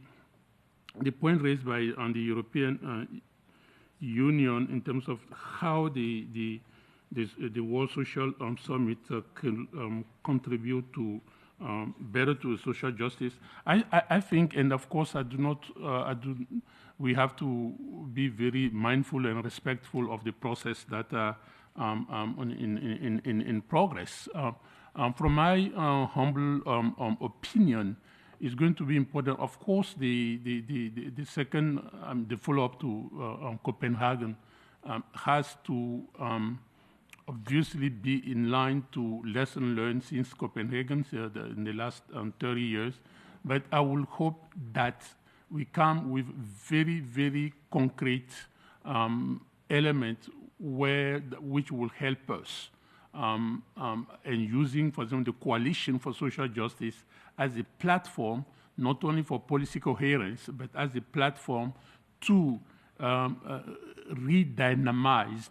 point raised on the European Union in terms of how the World Social Summit can contribute to better to social justice. I think, and of course, we have to be very mindful and respectful of the process that are in progress. From my humble opinion, it's going to be important. Of course, the second, the follow-up to Copenhagen has to obviously be in line to lesson learned since Copenhagen in the last 30 years. But I will hope that we come with very, very concrete elements which will help us and using, for example, the Coalition for Social Justice as a platform, not only for policy coherence, but as a platform to re-dynamize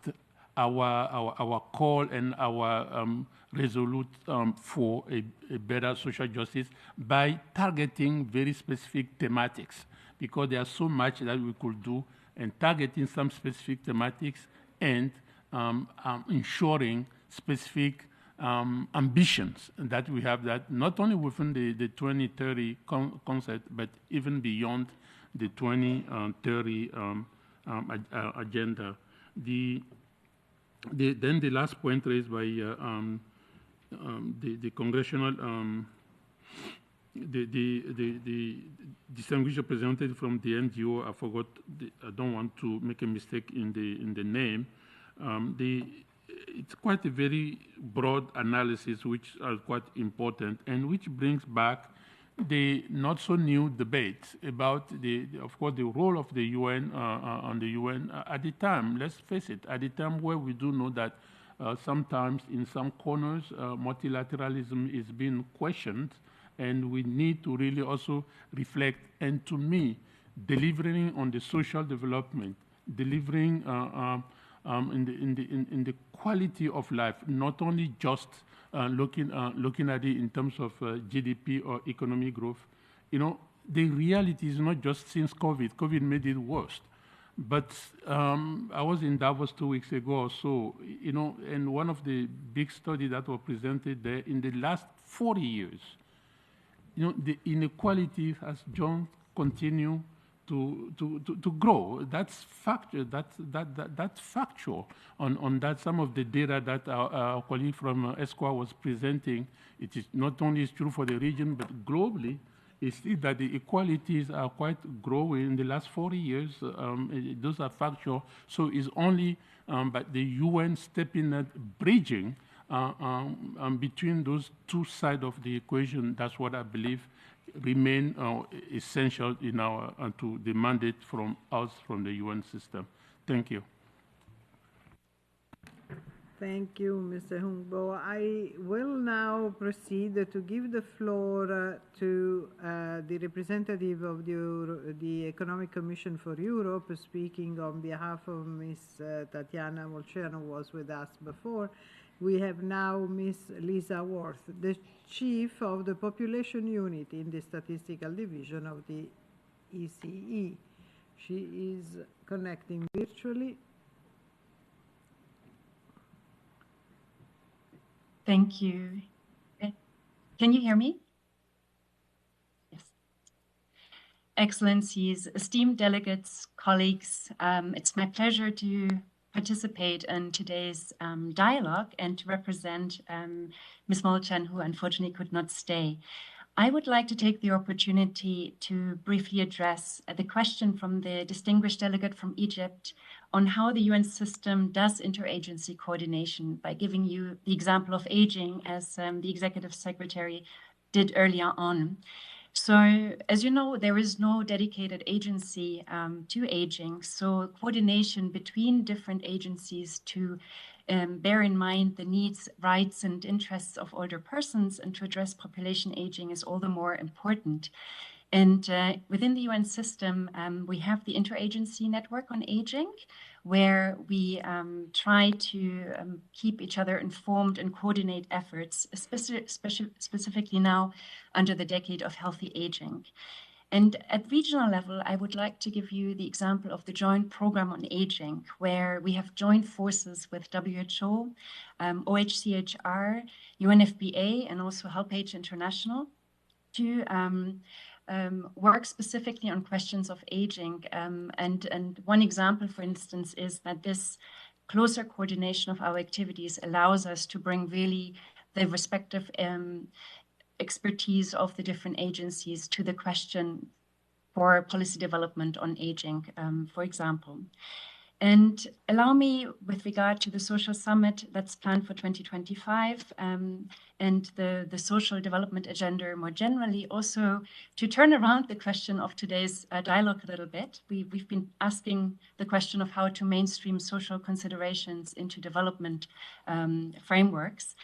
our call and our resolute for a better social justice by targeting very specific thematics, because there's so much that we could do, and targeting some specific thematics and ensuring specific ambitions that we have, that not only within the 2030 concept, but even beyond the 2030 agenda. Then the last point raised by the congressional, the distinguished representative from the NGO, I forgot, I don't want to make a mistake in the name. It's quite a very broad analysis, which are quite important, and which brings back the not so new debate about of course, the role of the UN on the UN at the time. Let's face it, at the time where we do know that sometimes in some corners multilateralism is being questioned, and we need to really also reflect. And to me, delivering on the social development, delivering in the quality of life, not only just looking at it in terms of GDP or economic growth. The reality is not just since COVID. COVID made it worse. But I was in Davos 2 weeks ago or so, and one of the big studies that were presented there, in the last 40 years, the inequality has just continued to grow. That's factual. That's factual. On that, some of the data that our colleague from ESCWA was presenting, it is not only is true for the region, but globally, it's that the inequalities are quite growing in the last 40 years. Those are factual. So it's only but the UN stepping at bridging between those two sides of the equation. That's what I believe remain essential in our to the mandate from us, from the UN system. Thank you. Thank you, Mr. Hungbo. I will now proceed to give the floor to the representative of the Economic Commission for Europe, speaking on behalf of Ms. Tatiana Molchan, who was with us before. We have now Ms. Lisa Worth, the Chief of the Population Unit in the Statistical Division of the ECE. She is connecting virtually. Thank you. Can you hear me? Yes. Excellencies, esteemed delegates, colleagues, it's my pleasure to participate in today's dialogue and to represent Ms. Molchan, who unfortunately could not stay. I would like to take the opportunity to briefly address the question from the distinguished delegate from Egypt on how the UN system does interagency coordination by giving you the example of aging, as the Executive Secretary did earlier on. So, as you know, there is no dedicated agency to aging, so coordination between different agencies to bear in mind the needs, rights, and interests of older persons and to address population aging is all the more important. And within the UN system, we have the Interagency Network on Aging, where we try to keep each other informed and coordinate efforts, specifically now under the Decade of Healthy Aging. And at regional level, I would like to give you the example of the Joint Program on Aging, where we have joined forces with WHO, OHCHR, UNFPA, and also HelpAge International to work specifically on questions of aging. And one example, for instance, is that this closer coordination of our activities allows us to bring really the respective expertise of the different agencies to the question for policy development on aging, for example. And allow me, with regard to the social summit that's planned for 2025 and the social development agenda more generally, also to turn around the question of today's dialogue a little bit. We've been asking the question of how to mainstream social considerations into development frameworks.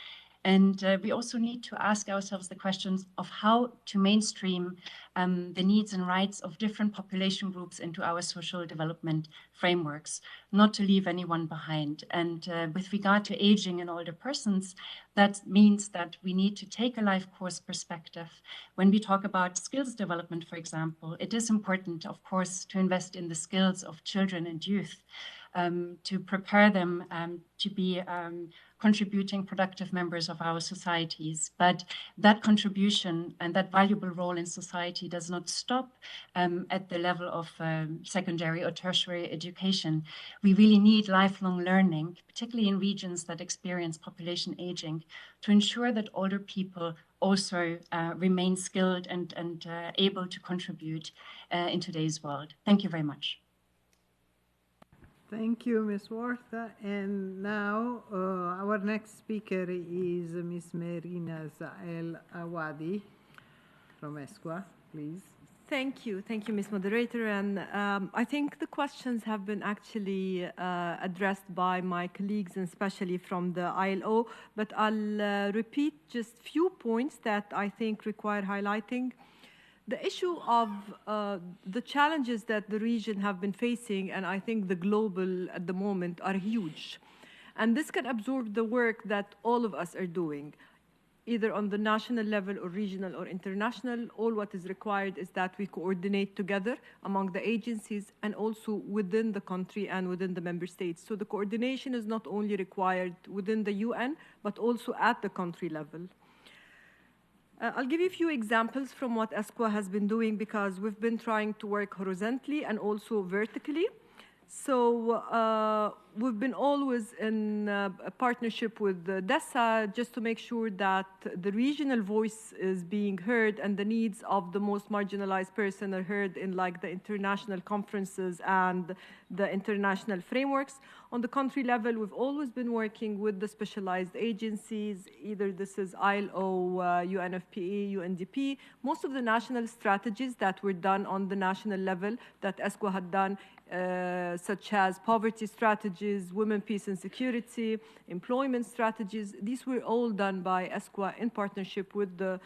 And we also need to ask ourselves the questions of how to mainstream the needs and rights of different population groups into our social development frameworks, not to leave anyone behind. And with regard to aging and older persons, that means that we need to take a life course perspective. When we talk about skills development, for example, it is important, of course, to invest in the skills of children and youth, to prepare them to be contributing productive members of our societies. But that contribution and that valuable role in society does not stop at the level of secondary or tertiary education. We really need lifelong learning, particularly in regions that experience population aging, to ensure that older people also remain skilled and able to contribute in today's world. Thank you very much. Thank you, Ms. Worth. And now our next speaker is Ms. Merina El Awadi from ESQA, please. Thank you, Ms. Moderator. And I think the questions have been actually addressed by my colleagues, and especially from the ILO, but I'll repeat just few points that I think require highlighting. The issue of the challenges that the region have been facing, and I think the global at the moment, are huge. And this can absorb the work that all of us are doing, either on the national level or regional or international. All what is required is that we coordinate together among the agencies and also within the country and within the member states. So the coordination is not only required within the UN, but also at the country level. I'll give you a few examples from what ESQA has been doing, because we've been trying to work horizontally and also vertically. So we've been always in a partnership with DESA just to make sure that the regional voice is being heard and the needs of the most marginalized person are heard in like the international conferences and the international frameworks. On the country level, we've always been working with the specialized agencies, either this is ILO, UNFPA, UNDP. Most of the national strategies that were done on the national level that ESQA had done, such as poverty strategy, strategies, women, peace and security, employment strategies. These were all done by ESCWA in partnership with the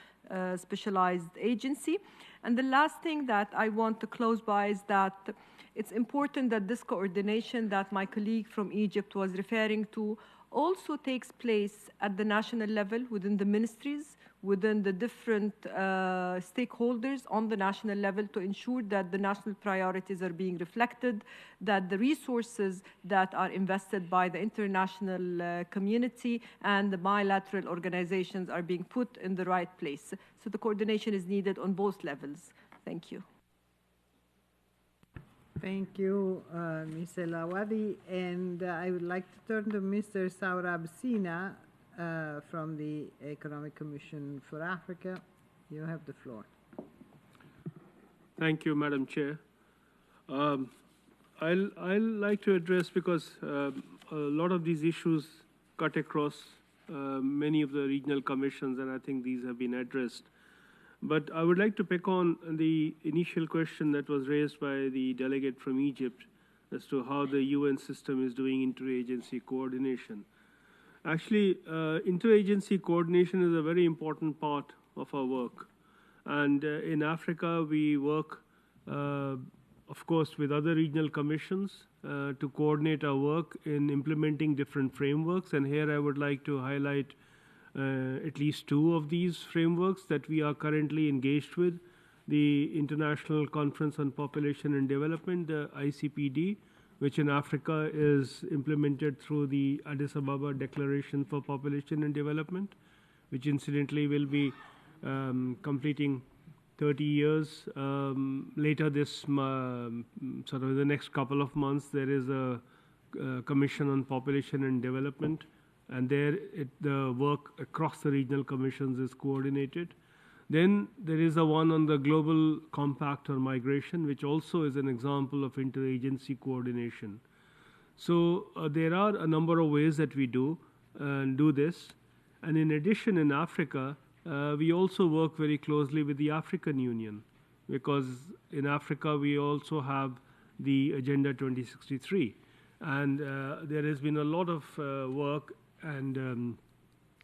specialized agency. And the last thing that I want to close by is that it's important that this coordination that my colleague from Egypt was referring to also takes place at the national level within the ministries, within the different stakeholders on the national level to ensure that the national priorities are being reflected, that the resources that are invested by the international community and the bilateral organizations are being put in the right place. So the coordination is needed on both levels. Thank you. Thank you, Ms. El Awadi. And I would like to turn to Mr. Saurabh Sinha from the Economic Commission for Africa. You have the floor. Thank you, Madam Chair. I'll like to address, because a lot of these issues cut across many of the regional commissions, and I think these have been addressed. But I would like to pick on the initial question that was raised by the delegate from Egypt as to how the UN system is doing interagency coordination. Actually, interagency coordination is a very important part of our work. And in Africa, we work, of course, with other regional commissions to coordinate our work in implementing different frameworks. And here I would like to highlight at least two of these frameworks that we are currently engaged with. The International Conference on Population and Development, the ICPD, which in Africa is implemented through the Addis Ababa Declaration for Population and Development, which incidentally will be completing 30 years. Later this, sort of the next couple of months, there is a Commission on Population and Development, and there the work across the regional commissions is coordinated. Then there is a one on the Global Compact on Migration, which also is an example of interagency coordination. So there are a number of ways that we do this. And in addition, in Africa, we also work very closely with the African Union, because in Africa we also have the Agenda 2063. And there has been a lot of work and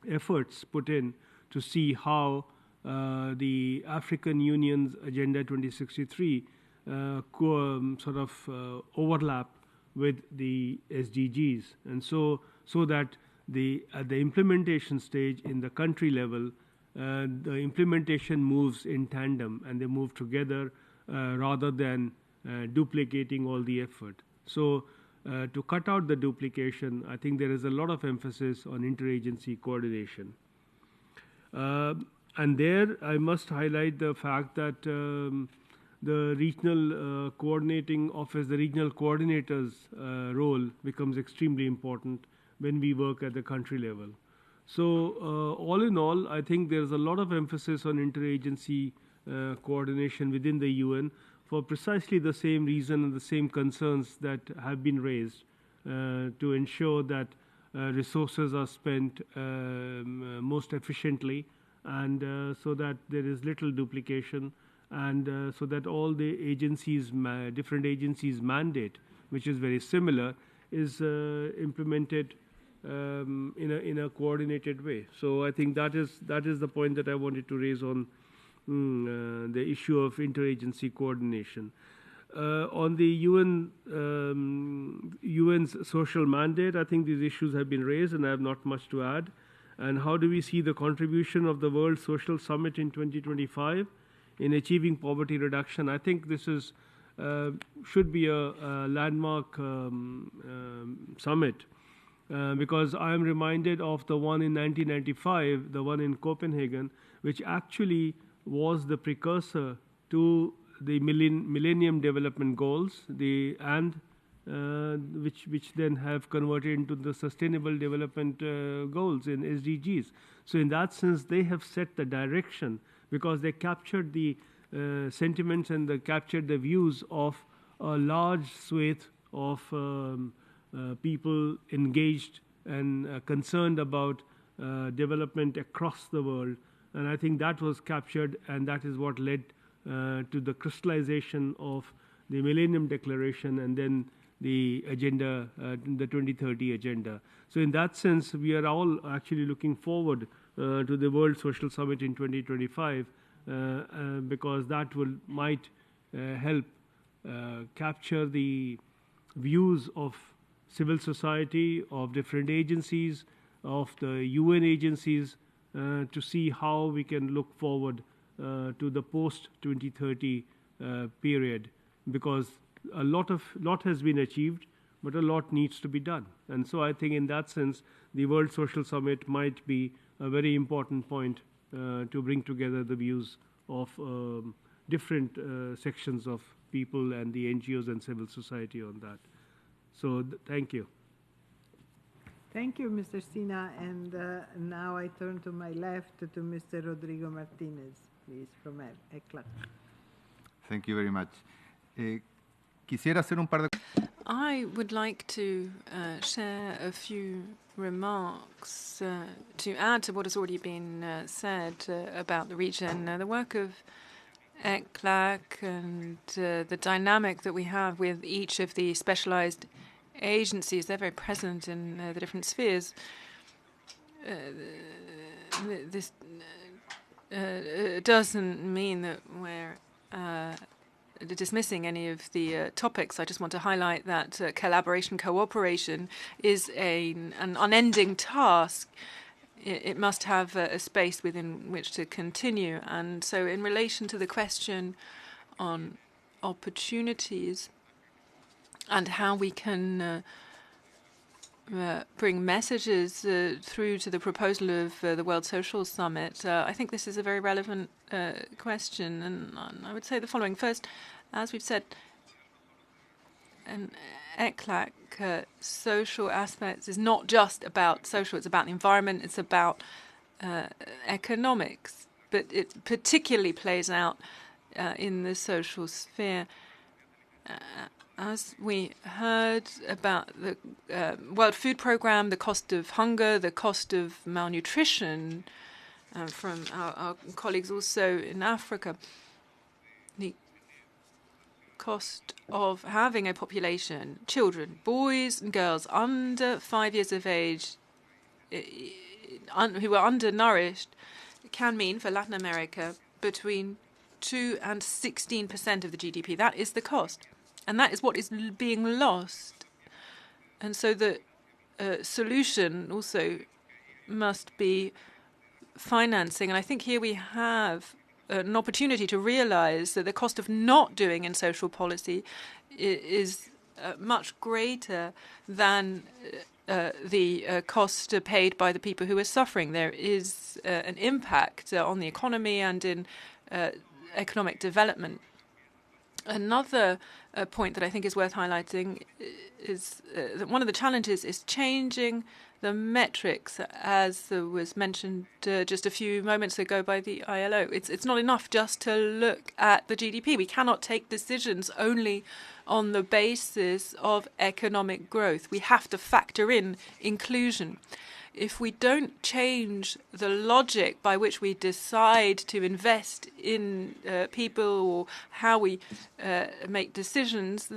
efforts put in to see how the African Union's Agenda 2063 sort of overlap with the SDGs. And so that at the implementation stage in the country level, the implementation moves in tandem and they move together rather than duplicating all the effort. So to cut out the duplication, I think there is a lot of emphasis on interagency coordination. And there I must highlight the fact that the regional coordinating office, the regional coordinator's role becomes extremely important when we work at the country level. So all in all, I think there's a lot of emphasis on interagency coordination within the UN for precisely the same reason and the same concerns that have been raised to ensure that resources are spent most efficiently, and so that there is little duplication, and so that all the agencies, different agencies' mandate, which is very similar, is implemented in a coordinated way. So I think that is the point that I wanted to raise on the issue of interagency coordination. On the UN's social mandate, I think these issues have been raised, and I have not much to add. And how do we see the contribution of the World Social Summit in 2025 in achieving poverty reduction? I think this is should be a landmark summit, because I am reminded of the one in 1995, the one in Copenhagen, which actually was the precursor to the Millennium Development Goals, which then have converted into the Sustainable Development Goals in SDGs. So in that sense, they have set the direction, because they captured the sentiments and they captured the views of a large swathe of people engaged and concerned about development across the world. And I think that was captured, and that is what led to the crystallization of the Millennium Declaration, and then the agenda, the 2030 agenda. So in that sense, we are all actually looking forward to the World Social Summit in 2025 because that might help capture the views of civil society, of different agencies, of the UN agencies, to see how we can look forward to the post-2030 period, because a lot has been achieved, but a lot needs to be done. And so I think in that sense, the World Social Summit might be a very important point to bring together the views of different sections of people and the NGOs and civil society on that. So thank you. Thank you, Mr. Sina. And now I turn to my left to Mr. Rodrigo Martinez, please, from ECLAC. Thank you very much. Quisiera hacer un par de... I would like to share a few remarks to add to what has already been said about the region. The work of ECLAC and the dynamic that we have with each of the specialized agencies, they're very present in the different spheres. This doesn't mean that we're dismissing any of the topics. I just want to highlight that collaboration, cooperation is an unending task. It must have a space within which to continue. And so in relation to the question on opportunities and how we can bring messages through to the proposal of the World Social Summit, I think this is a very relevant question. And I would say the following. First, as we've said, an ECLAC social aspects is not just about social, it's about the environment, it's about economics, but it particularly plays out in the social sphere. As we heard about the World Food Programme, the cost of hunger, the cost of malnutrition from our colleagues also in Africa, the cost of having a population, children, boys and girls under 5 years of age who are undernourished, can mean for Latin America between 2 and 16% of the GDP. That is the cost. And that is what is being lost. And so the solution also must be financing. And I think here we have an opportunity to realize that the cost of not doing in social policy is much greater than the cost paid by the people who are suffering. There is an impact on the economy and in economic development. Another point that I think is worth highlighting is that one of the challenges is changing the metrics, as was mentioned just a few moments ago by the ILO. It's not enough just to look at the GDP. We cannot take decisions only on the basis of economic growth. We have to factor in inclusion. If we don't change the logic by which we decide to invest in people or how we make decisions,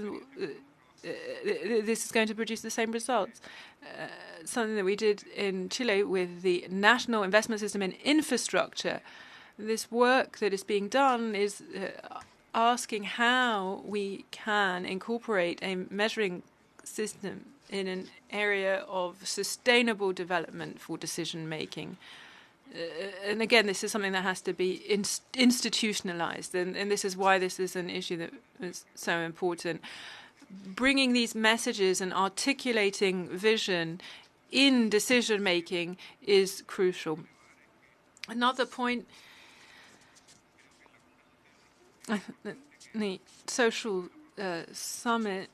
this is going to produce the same results. Something that we did in Chile with the National Investment System in Infrastructure. This work that is being done is asking how we can incorporate a measuring system in an area of sustainable development for decision-making. And again, this is something that has to be institutionalized, and this is why this is an issue that is so important. Bringing these messages and articulating vision in decision-making is crucial. Another point, the social summit,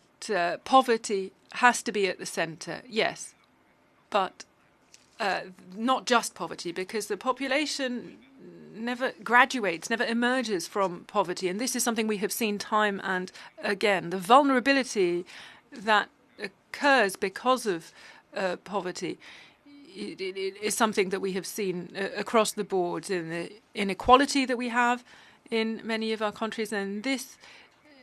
poverty has to be at the center, yes, but not just poverty, because the population never graduates, never emerges from poverty. And this is something we have seen time and again. The vulnerability that occurs because of poverty it is something that we have seen across the board in the inequality that we have in many of our countries. And this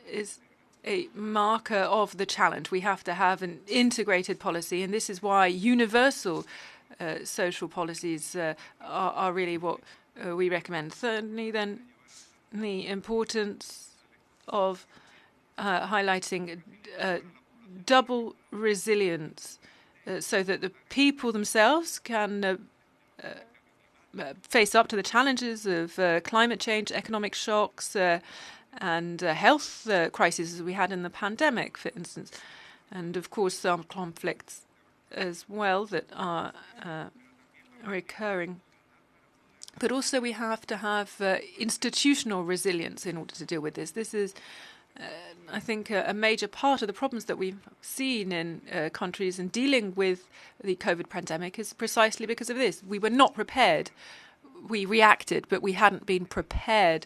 is a marker of the challenge. We have to have an integrated policy, and this is why universal social policies are really what we recommend. Thirdly, then, the importance of highlighting double resilience so that the people themselves can face up to the challenges of climate change, economic shocks, and health crises as we had in the pandemic, for instance. And, of course, some conflicts as well that are recurring. But also we have to have institutional resilience in order to deal with this. This is, I think, a major part of the problems that we've seen in countries in dealing with the COVID pandemic is precisely because of this. We were not prepared. We reacted, but we hadn't been prepared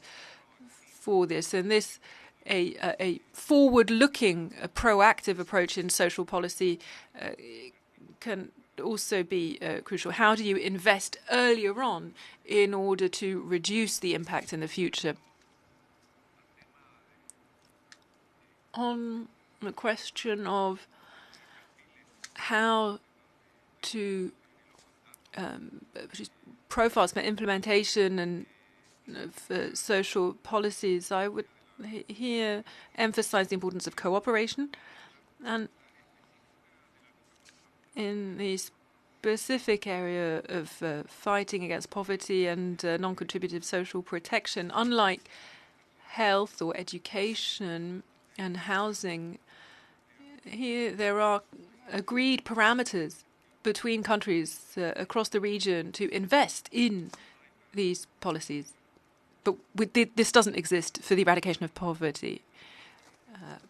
for this. And this, a forward-looking, proactive approach in social policy can also be crucial. How do you invest earlier on in order to reduce the impact in the future? On the question of how to produce profiles for implementation and of social policies, I would here emphasize the importance of cooperation, and in the specific area of fighting against poverty and non-contributive social protection, unlike health or education and housing, here there are agreed parameters between countries across the region to invest in these policies. But this doesn't exist for the eradication of poverty.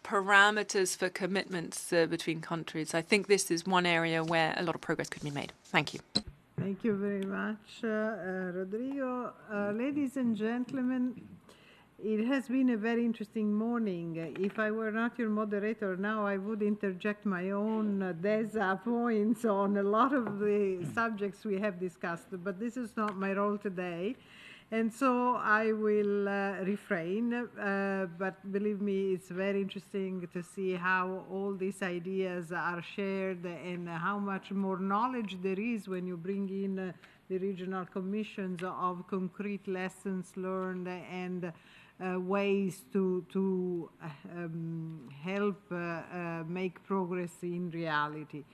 Parameters for commitments between countries. I think this is one area where a lot of progress could be made. Thank you. Thank you very much, Rodrigo. Ladies and gentlemen, it has been a very interesting morning. If I were not your moderator now, I would interject my own DESA points on a lot of the subjects we have discussed, but this is not my role today. And so I will refrain, but believe me, it's very interesting to see how all these ideas are shared and how much more knowledge there is when you bring in the regional commissions of concrete lessons learned and ways to help make progress in reality.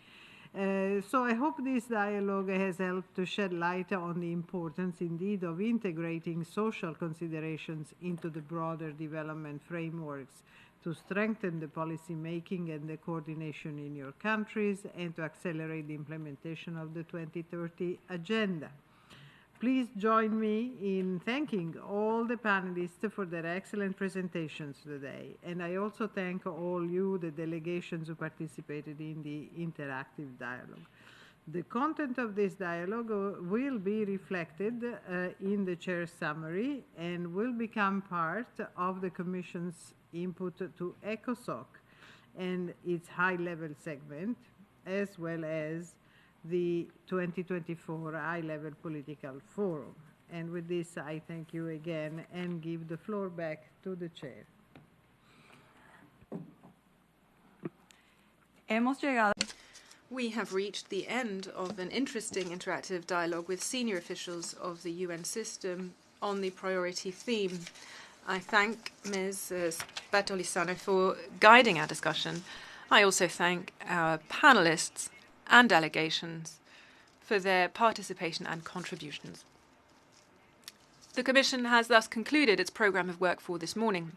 So I hope this dialogue has helped to shed light on the importance indeed of integrating social considerations into the broader development frameworks to strengthen the policy making and the coordination in your countries and to accelerate the implementation of the 2030 agenda. Please join me in thanking all the panelists for their excellent presentations today. And I also thank all you, the delegations who participated in the interactive dialogue. The content of this dialogue will be reflected in the chair's summary and will become part of the Commission's input to ECOSOC and its high-level segment, as well as the 2024 High-Level Political Forum. And with this, I thank you again and give the floor back to the chair. We have reached the end of an interesting interactive dialogue with senior officials of the UN system on the priority theme. I thank Ms. Bertolisano for guiding our discussion. I also thank our panelists and delegations for their participation and contributions. The Commission has thus concluded its programme of work for this morning.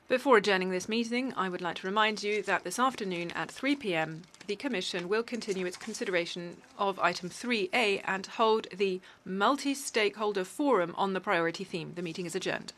Before adjourning this meeting, I would like to remind you that this afternoon at 3 p.m. the Commission will continue its consideration of item 3A and hold the multi-stakeholder forum on the priority theme. The meeting is adjourned.